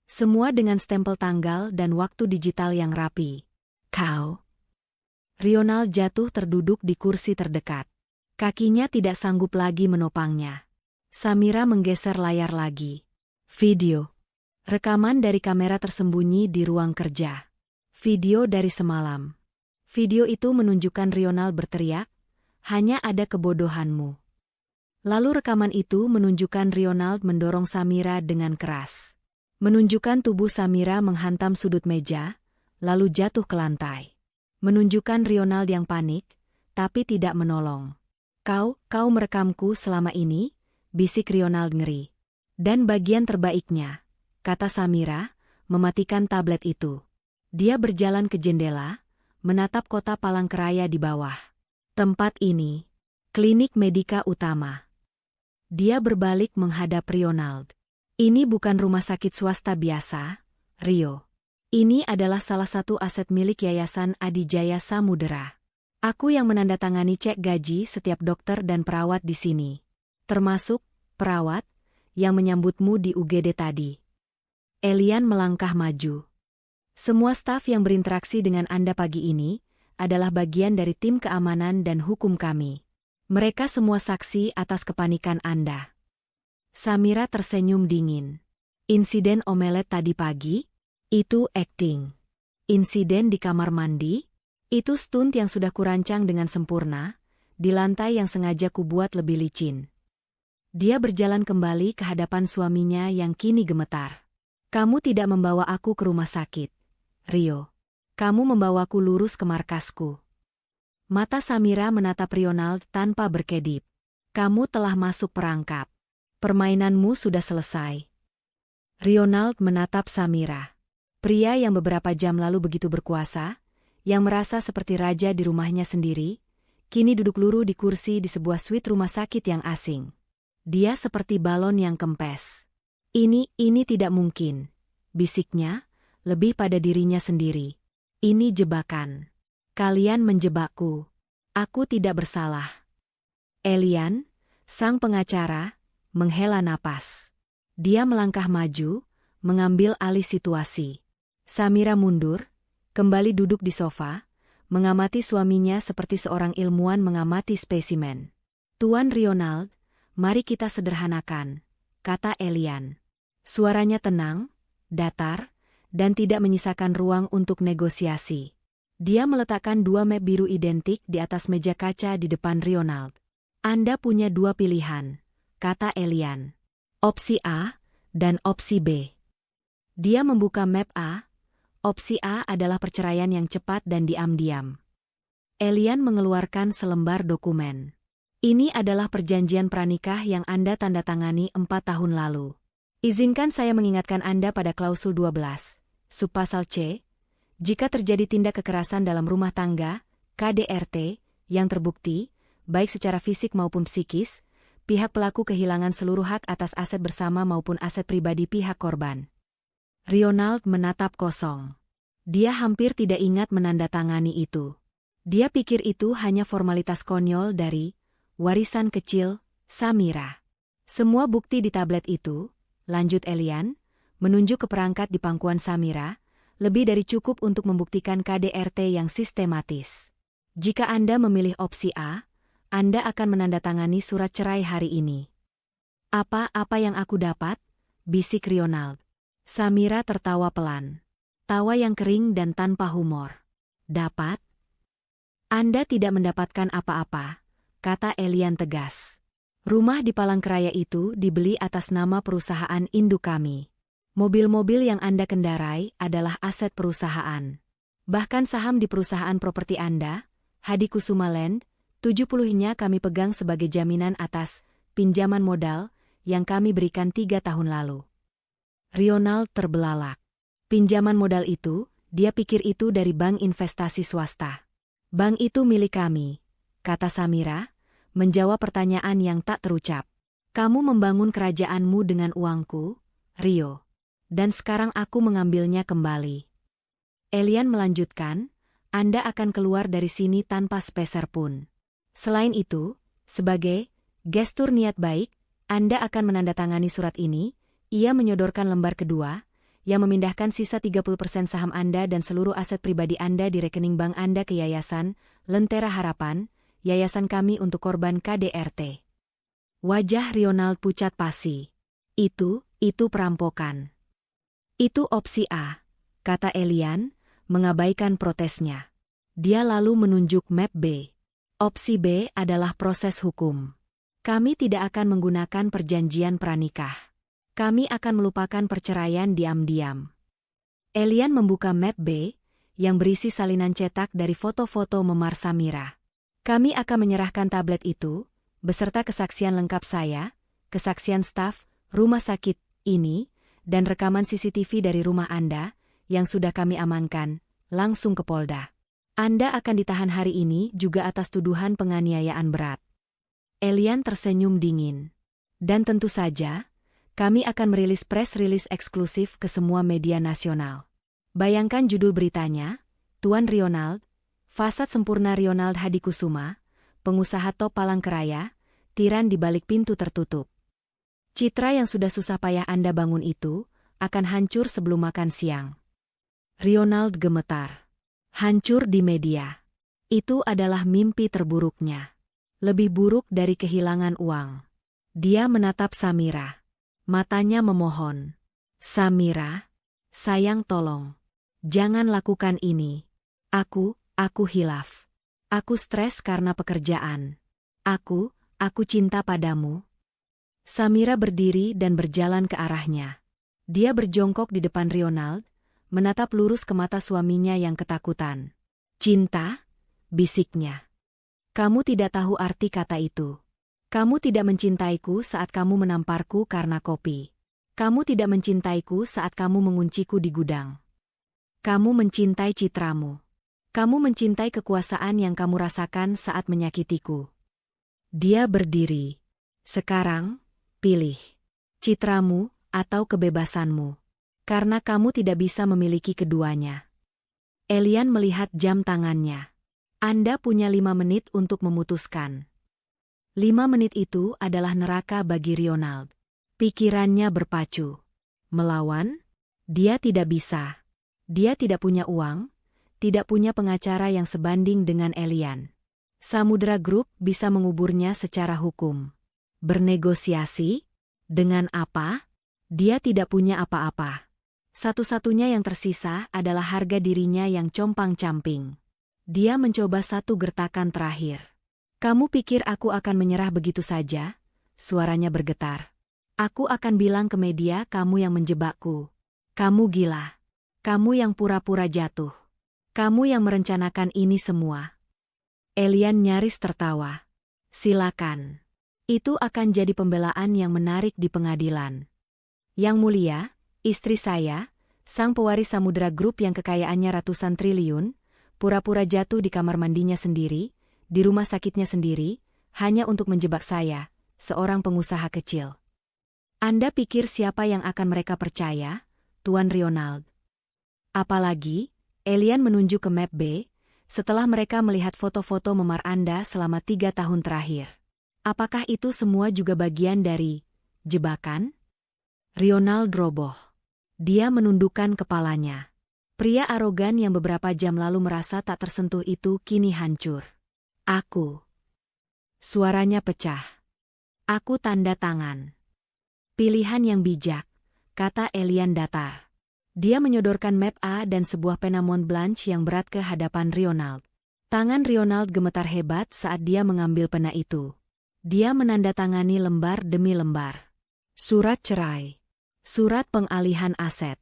Semua dengan stempel tanggal dan waktu digital yang rapi. Kau. Ronald jatuh terduduk di kursi terdekat. Kakinya tidak sanggup lagi menopangnya. Samira menggeser layar lagi. Video. Rekaman dari kamera tersembunyi di ruang kerja. Video dari semalam. Video itu menunjukkan Ronald berteriak, hanya ada kebodohanmu. Lalu rekaman itu menunjukkan Ronald mendorong Samira dengan keras. Menunjukkan tubuh Samira menghantam sudut meja, lalu jatuh ke lantai. Menunjukkan Ronald yang panik, tapi tidak menolong. Kau merekamku selama ini, bisik Ronald ngeri. Dan bagian terbaiknya, kata Samira, mematikan tablet itu. Dia berjalan ke jendela, menatap kota Palangkaraya di bawah. Tempat ini, klinik medika utama. Dia berbalik menghadap Ronald. Ini bukan rumah sakit swasta biasa, Rio. Ini adalah salah satu aset milik Yayasan Adijaya Samudera. Aku yang menandatangani cek gaji setiap dokter dan perawat di sini. Termasuk perawat yang menyambutmu di UGD tadi. Elian melangkah maju. Semua staf yang berinteraksi dengan Anda pagi ini adalah bagian dari tim keamanan dan hukum kami. Mereka semua saksi atas kepanikan Anda. Samira tersenyum dingin. Insiden omelet tadi pagi? Itu acting. Insiden di kamar mandi? Itu stunt yang sudah kurancang dengan sempurna, di lantai yang sengaja kubuat lebih licin. Dia berjalan kembali ke hadapan suaminya yang kini gemetar. Kamu tidak membawa aku ke rumah sakit, Rio. Kamu membawaku lurus ke markasku. Mata Samira menatap Ronald tanpa berkedip. Kamu telah masuk perangkap. Permainanmu sudah selesai. Ronald menatap Samira. Pria yang beberapa jam lalu begitu berkuasa, yang merasa seperti raja di rumahnya sendiri, kini duduk luruh di kursi di sebuah suite rumah sakit yang asing. Dia seperti balon yang kempes. Ini tidak mungkin, bisiknya, lebih pada dirinya sendiri. Ini jebakan. Kalian menjebakku. Aku tidak bersalah. Elian, sang pengacara, menghela napas. Dia melangkah maju, mengambil alih situasi. Samira mundur, kembali duduk di sofa, mengamati suaminya seperti seorang ilmuwan mengamati spesimen. Tuan Ronald, mari kita sederhanakan, kata Elian. Suaranya tenang, datar, dan tidak menyisakan ruang untuk negosiasi. Dia meletakkan dua map biru identik di atas meja kaca di depan Ronald. Anda punya dua pilihan, kata Elian. Opsi A dan opsi B. Dia membuka map A. Opsi A adalah perceraian yang cepat dan diam-diam. Elian mengeluarkan selembar dokumen. Ini adalah perjanjian pranikah yang Anda tanda tangani 4 tahun lalu. Izinkan saya mengingatkan Anda pada klausul 12, subpasal C, jika terjadi tindak kekerasan dalam rumah tangga, KDRT, yang terbukti, baik secara fisik maupun psikis, pihak pelaku kehilangan seluruh hak atas aset bersama maupun aset pribadi pihak korban. Ronald menatap kosong. Dia hampir tidak ingat menandatangani itu. Dia pikir itu hanya formalitas konyol dari warisan kecil Samira. Semua bukti di tablet itu, lanjut Elian, menunjuk ke perangkat di pangkuan Samira, lebih dari cukup untuk membuktikan KDRT yang sistematis. Jika Anda memilih opsi A, Anda akan menandatangani surat cerai hari ini. Apa yang aku dapat? Bisik Ronald. Samira tertawa pelan. Tawa yang kering dan tanpa humor. Dapat? Anda tidak mendapatkan apa-apa, kata Elian tegas. Rumah di Palangkaraya itu dibeli atas nama perusahaan induk kami. Mobil-mobil yang Anda kendarai adalah aset perusahaan. Bahkan saham di perusahaan properti Anda, Hadikusuma Land, 70-nya kami pegang sebagai jaminan atas pinjaman modal yang kami berikan 3 tahun lalu. Ronald terbelalak. Pinjaman modal itu, dia pikir itu dari bank investasi swasta. Bank itu milik kami, kata Samira, menjawab pertanyaan yang tak terucap. Kamu membangun kerajaanmu dengan uangku, Rio. Dan sekarang aku mengambilnya kembali. Elian melanjutkan, Anda akan keluar dari sini tanpa sepeser pun. Selain itu, sebagai gestur niat baik, Anda akan menandatangani surat ini. Ia menyodorkan lembar kedua, yang memindahkan sisa 30% saham Anda dan seluruh aset pribadi Anda di rekening bank Anda ke Yayasan Lentera Harapan, yayasan kami untuk korban KDRT. Wajah Ronald pucat pasi. Itu perampokan. Itu opsi A, kata Elian, mengabaikan protesnya. Dia lalu menunjuk map B. Opsi B adalah proses hukum. Kami tidak akan menggunakan perjanjian pranikah. Kami akan melupakan perceraian diam-diam. Elian membuka map B, yang berisi salinan cetak dari foto-foto memar Samira. Kami akan menyerahkan tablet itu, beserta kesaksian lengkap saya, kesaksian staf, rumah sakit, ini, dan rekaman CCTV dari rumah Anda, yang sudah kami amankan, langsung ke Polda. Anda akan ditahan hari ini juga atas tuduhan penganiayaan berat. Elian tersenyum dingin. Dan tentu saja, kami akan merilis press release eksklusif ke semua media nasional. Bayangkan judul beritanya, Tuan Ronald, fasad sempurna Ronald Hadikusuma, pengusaha top Palangkaraya, tiran di balik pintu tertutup. Citra yang sudah susah payah Anda bangun itu, akan hancur sebelum makan siang. Ronald gemetar. Hancur di media. Itu adalah mimpi terburuknya. Lebih buruk dari kehilangan uang. Dia menatap Samira. Matanya memohon. Samira, sayang tolong. Jangan lakukan ini. Aku hilaf. Aku stres karena pekerjaan. Aku cinta padamu. Samira berdiri dan berjalan ke arahnya. Dia berjongkok di depan Ronald, menatap lurus ke mata suaminya yang ketakutan. Cinta? Bisiknya. Kamu tidak tahu arti kata itu. Kamu tidak mencintaiku saat kamu menamparku karena kopi. Kamu tidak mencintaiku saat kamu mengunciku di gudang. Kamu mencintai citramu. Kamu mencintai kekuasaan yang kamu rasakan saat menyakitiku. Dia berdiri. Sekarang, pilih. Citramu atau kebebasanmu. Karena kamu tidak bisa memiliki keduanya. Elian melihat jam tangannya. Anda punya 5 menit untuk memutuskan. 5 menit itu adalah neraka bagi Ronald. Pikirannya berpacu. Melawan? Dia tidak bisa. Dia tidak punya uang, tidak punya pengacara yang sebanding dengan Elian. Samudra Group bisa menguburnya secara hukum. Bernegosiasi? Dengan apa? Dia tidak punya apa-apa. Satu-satunya yang tersisa adalah harga dirinya yang compang-camping. Dia mencoba satu gertakan terakhir. Kamu pikir aku akan menyerah begitu saja? Suaranya bergetar. Aku akan bilang ke media kamu yang menjebakku. Kamu gila. Kamu yang pura-pura jatuh. Kamu yang merencanakan ini semua. Elian nyaris tertawa. Silakan. Itu akan jadi pembelaan yang menarik di pengadilan. Yang mulia, istri saya, sang pewaris Samudra Group yang kekayaannya ratusan triliun, pura-pura jatuh di kamar mandinya sendiri, di rumah sakitnya sendiri, hanya untuk menjebak saya, seorang pengusaha kecil. Anda pikir siapa yang akan mereka percaya, Tuan Ronald? Apalagi, Elian menunjuk ke map B, setelah mereka melihat foto-foto memar Anda selama 3 tahun terakhir. Apakah itu semua juga bagian dari jebakan? Ronald roboh. Dia menundukkan kepalanya. Pria arogan yang beberapa jam lalu merasa tak tersentuh itu kini hancur. Aku. Suaranya pecah. Aku tanda tangan. Pilihan yang bijak, kata Elian datar. Dia menyodorkan map A dan sebuah pena Mont Blanc yang berat ke hadapan Ronald. Tangan Ronald gemetar hebat saat dia mengambil pena itu. Dia menandatangani lembar demi lembar. Surat cerai. Surat pengalihan aset.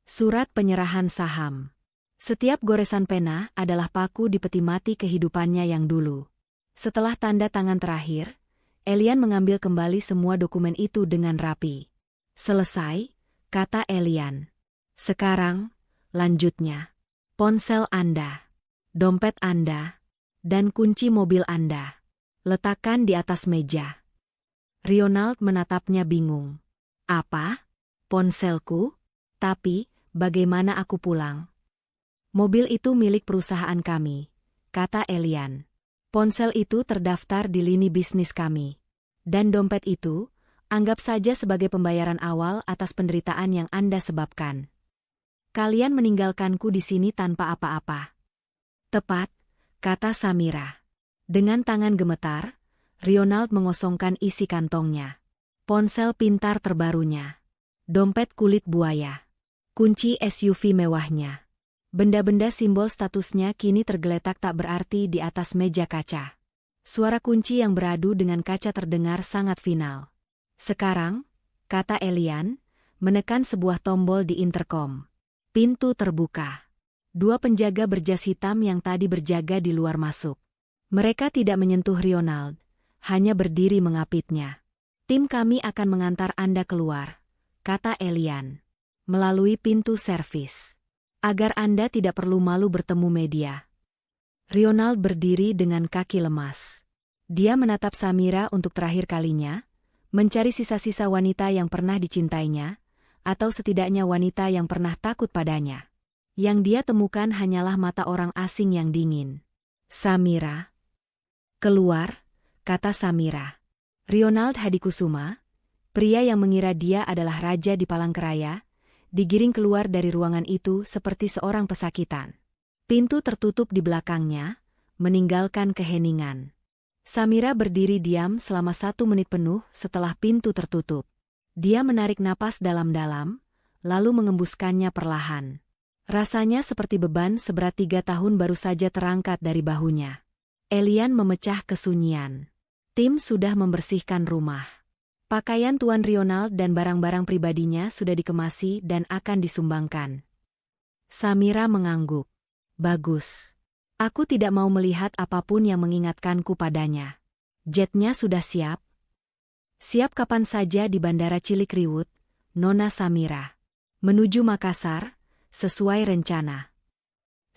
Surat penyerahan saham. Setiap goresan pena adalah paku di peti mati kehidupannya yang dulu. Setelah tanda tangan terakhir, Elian mengambil kembali semua dokumen itu dengan rapi. Selesai, kata Elian. Sekarang, lanjutnya. Ponsel Anda, dompet Anda, dan kunci mobil Anda. Letakkan di atas meja. Ronald menatapnya bingung. Apa? Ponselku? Tapi, bagaimana aku pulang? Mobil itu milik perusahaan kami, kata Elian. Ponsel itu terdaftar di lini bisnis kami. Dan dompet itu, anggap saja sebagai pembayaran awal atas penderitaan yang Anda sebabkan. Kalian meninggalkanku di sini tanpa apa-apa. Tepat, kata Samira. Dengan tangan gemetar, Ronald mengosongkan isi kantongnya. Ponsel pintar terbarunya. Dompet kulit buaya. Kunci SUV mewahnya. Benda-benda simbol statusnya kini tergeletak tak berarti di atas meja kaca. Suara kunci yang beradu dengan kaca terdengar sangat final. Sekarang, kata Elian, menekan sebuah tombol di intercom. Pintu terbuka. 2 penjaga berjas hitam yang tadi berjaga di luar masuk. Mereka tidak menyentuh Ronald, hanya berdiri mengapitnya. Tim kami akan mengantar Anda keluar, kata Elian, melalui pintu servis. Agar Anda tidak perlu malu bertemu media. Ronald berdiri dengan kaki lemas. Dia menatap Samira untuk terakhir kalinya, mencari sisa-sisa wanita yang pernah dicintainya, atau setidaknya wanita yang pernah takut padanya. Yang dia temukan hanyalah mata orang asing yang dingin. Samira. Keluar, kata Samira. Ronald Hadikusuma, pria yang mengira dia adalah raja di Palangkaraya, digiring keluar dari ruangan itu seperti seorang pesakitan. Pintu tertutup di belakangnya, meninggalkan keheningan. Samira berdiri diam selama 1 menit penuh setelah pintu tertutup. Dia menarik napas dalam-dalam, lalu mengembuskannya perlahan. Rasanya seperti beban seberat 3 tahun baru saja terangkat dari bahunya. Elian memecah kesunyian. Tim sudah membersihkan rumah. Pakaian Tuan Ronald dan barang-barang pribadinya sudah dikemasi dan akan disumbangkan. Samira mengangguk. Bagus. Aku tidak mau melihat apapun yang mengingatkanku padanya. Jetnya sudah siap? Siap kapan saja di Bandara Cilikriwut, Nona Samira. Menuju Makassar, sesuai rencana.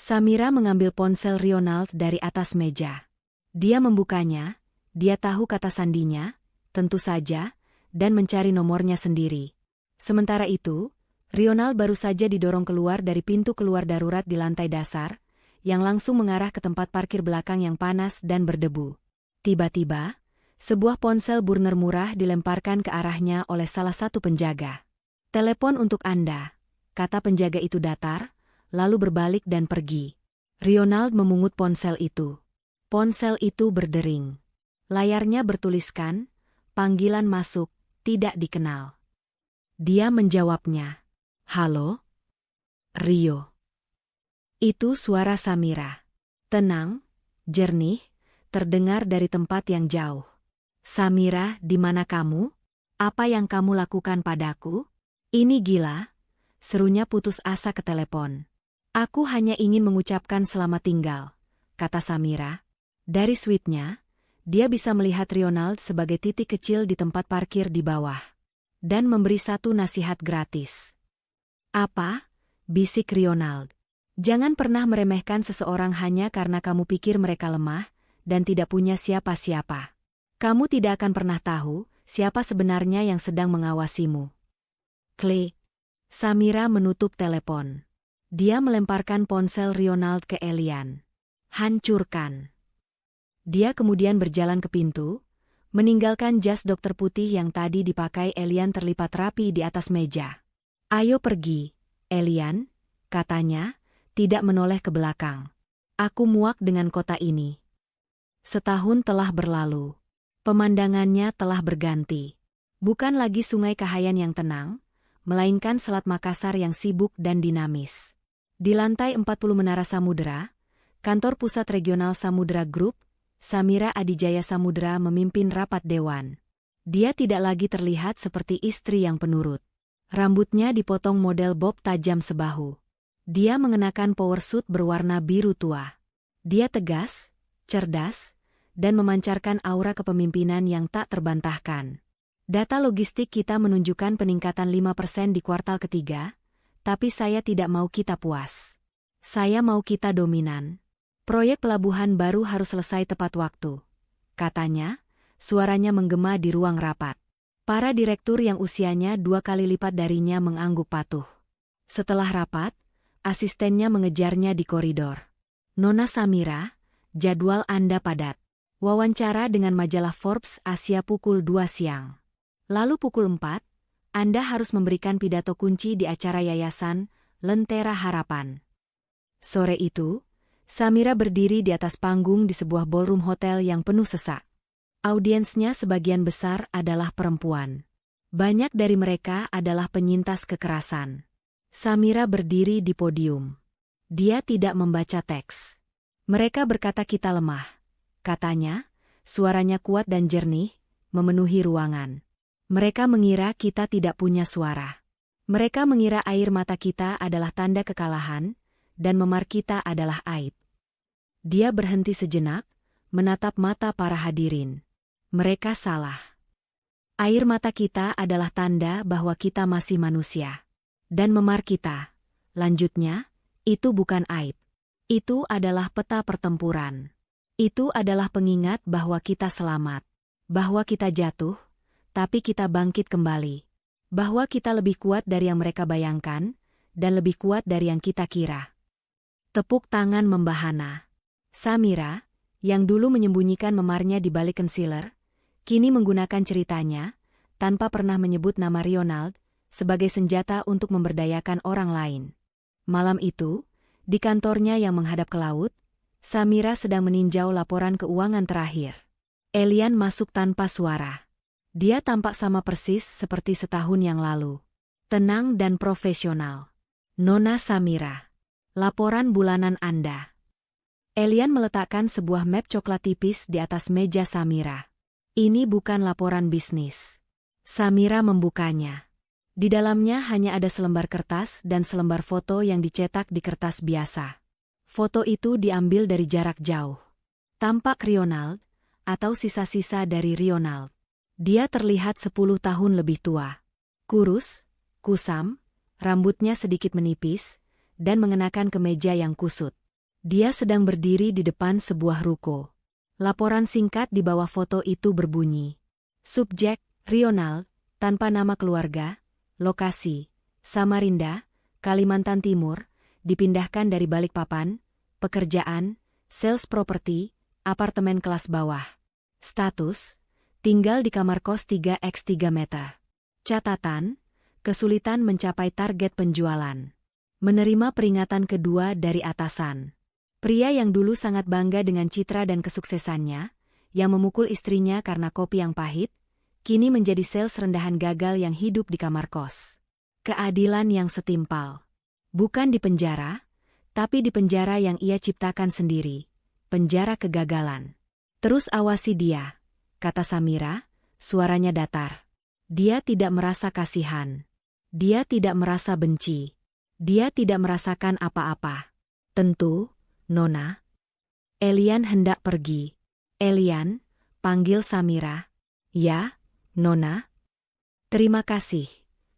Samira mengambil ponsel Ronald dari atas meja. Dia membukanya, dia tahu kata sandinya, tentu saja, dan mencari nomornya sendiri. Sementara itu, Ronald baru saja didorong keluar dari pintu keluar darurat di lantai dasar, yang langsung mengarah ke tempat parkir belakang yang panas dan berdebu. Tiba-tiba, Sebuah ponsel burner murah dilemparkan ke arahnya oleh salah satu penjaga. "Telepon untuk Anda," kata penjaga itu datar, lalu berbalik dan pergi. Ronald memungut ponsel itu. Ponsel itu berdering. Layarnya bertuliskan, "Panggilan masuk, tidak dikenal." Dia menjawabnya. "Halo? Rio." Itu suara Samira. Tenang, jernih, terdengar dari tempat yang jauh. "Samira, di mana kamu? Apa yang kamu lakukan padaku? Ini gila," serunya putus asa ke telepon. "Aku hanya ingin mengucapkan selamat tinggal," kata Samira. Dari suite-nya, dia bisa melihat Ronald sebagai titik kecil di tempat parkir di bawah. Dan memberi satu nasihat gratis. "Apa?" bisik Ronald. "Jangan pernah meremehkan seseorang hanya karena kamu pikir mereka lemah dan tidak punya siapa-siapa. Kamu tidak akan pernah tahu siapa sebenarnya yang sedang mengawasimu." Klik. Samira menutup telepon. Dia melemparkan ponsel Ronald ke Elian. "Hancurkan." Dia kemudian berjalan ke pintu, meninggalkan jas dokter putih yang tadi dipakai Elian terlipat rapi di atas meja. "Ayo pergi, Elian," katanya, tidak menoleh ke belakang. "Aku muak dengan kota ini." Setahun telah berlalu. Pemandangannya telah berganti. Bukan lagi Sungai Kahayan yang tenang, melainkan Selat Makassar yang sibuk dan dinamis. Di lantai 40 Menara Samudera, kantor pusat regional Samudera Group, Samira Adijaya Samudera memimpin rapat dewan. Dia tidak lagi terlihat seperti istri yang penurut. Rambutnya dipotong model bob tajam sebahu. Dia mengenakan power suit berwarna biru tua. Dia tegas, cerdas, dan memancarkan aura kepemimpinan yang tak terbantahkan. "Data logistik kita menunjukkan peningkatan 5% di kuartal ketiga, tapi saya tidak mau kita puas. Saya mau kita dominan. Proyek pelabuhan baru harus selesai tepat waktu," katanya, suaranya menggema di ruang rapat. Para direktur yang usianya 2 kali lipat darinya mengangguk patuh. Setelah rapat, asistennya mengejarnya di koridor. "Nona Samira, jadwal Anda padat. Wawancara dengan majalah Forbes Asia pukul 2 siang. Lalu pukul 4, Anda harus memberikan pidato kunci di acara Yayasan Lentera Harapan." Sore itu, Samira berdiri di atas panggung di sebuah ballroom hotel yang penuh sesak. Audiensnya sebagian besar adalah perempuan. Banyak dari mereka adalah penyintas kekerasan. Samira berdiri di podium. Dia tidak membaca teks. "Mereka berkata kita lemah," katanya, suaranya kuat dan jernih, memenuhi ruangan. "Mereka mengira kita tidak punya suara. Mereka mengira air mata kita adalah tanda kekalahan, dan memar kita adalah aib." Dia berhenti sejenak, menatap mata para hadirin. "Mereka salah. Air mata kita adalah tanda bahwa kita masih manusia. Dan memar kita," lanjutnya, "itu bukan aib. Itu adalah peta pertempuran. Itu adalah pengingat bahwa kita selamat. Bahwa kita jatuh, tapi kita bangkit kembali. Bahwa kita lebih kuat dari yang mereka bayangkan, dan lebih kuat dari yang kita kira." Tepuk tangan membahana. Samira, yang dulu menyembunyikan memarnya di balik concealer, kini menggunakan ceritanya, tanpa pernah menyebut nama Ronald, sebagai senjata untuk memberdayakan orang lain. Malam itu, di kantornya yang menghadap ke laut, Samira sedang meninjau laporan keuangan terakhir. Elian masuk tanpa suara. Dia tampak sama persis seperti setahun yang lalu. Tenang dan profesional. "Nona Samira, laporan bulanan Anda." Elian meletakkan sebuah map coklat tipis di atas meja Samira. "Ini bukan laporan bisnis." Samira membukanya. Di dalamnya hanya ada selembar kertas dan selembar foto yang dicetak di kertas biasa. Foto itu diambil dari jarak jauh. Tampak Ronald, atau sisa-sisa dari Ronald. Dia terlihat 10 tahun lebih tua. Kurus, kusam, rambutnya sedikit menipis, dan mengenakan kemeja yang kusut. Dia sedang berdiri di depan sebuah ruko. Laporan singkat di bawah foto itu berbunyi. Subjek, Ronald, tanpa nama keluarga, lokasi, Samarinda, Kalimantan Timur, dipindahkan dari Balikpapan, pekerjaan, sales properti, apartemen kelas bawah. Status, Tinggal di kamar kos 3x3 meter. Catatan, kesulitan mencapai target penjualan. Menerima peringatan kedua dari atasan. Pria yang dulu sangat bangga dengan citra dan kesuksesannya, yang memukul istrinya karena kopi yang pahit, kini menjadi sales rendahan gagal yang hidup di kamar kos. Keadilan yang setimpal. Bukan di penjara, tapi di penjara yang ia ciptakan sendiri. Penjara kegagalan. Terus awasi dia, kata Samira, suaranya datar. Dia tidak merasa kasihan. Dia tidak merasa benci. Dia tidak merasakan apa-apa. Tentu, Nona. Elian hendak pergi. Elian, panggil Samira. Ya, Nona. Terima kasih,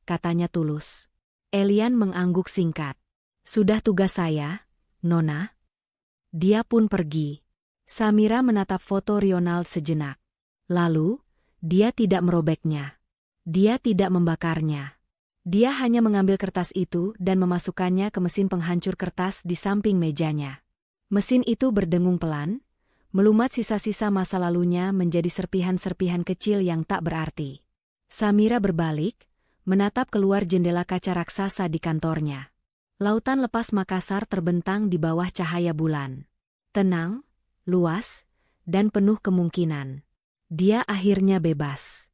katanya tulus. Elian mengangguk singkat. Sudah tugas saya, Nona. Dia pun pergi. Samira menatap foto Ronald sejenak. Lalu, dia tidak merobeknya. Dia tidak membakarnya. Dia hanya mengambil kertas itu dan memasukkannya ke mesin penghancur kertas di samping mejanya. Mesin itu berdengung pelan, melumat sisa-sisa masa lalunya menjadi serpihan-serpihan kecil yang tak berarti. Samira berbalik, menatap keluar jendela kaca raksasa di kantornya. Lautan lepas Makassar terbentang di bawah cahaya bulan. Tenang, luas, dan penuh kemungkinan. Dia akhirnya bebas.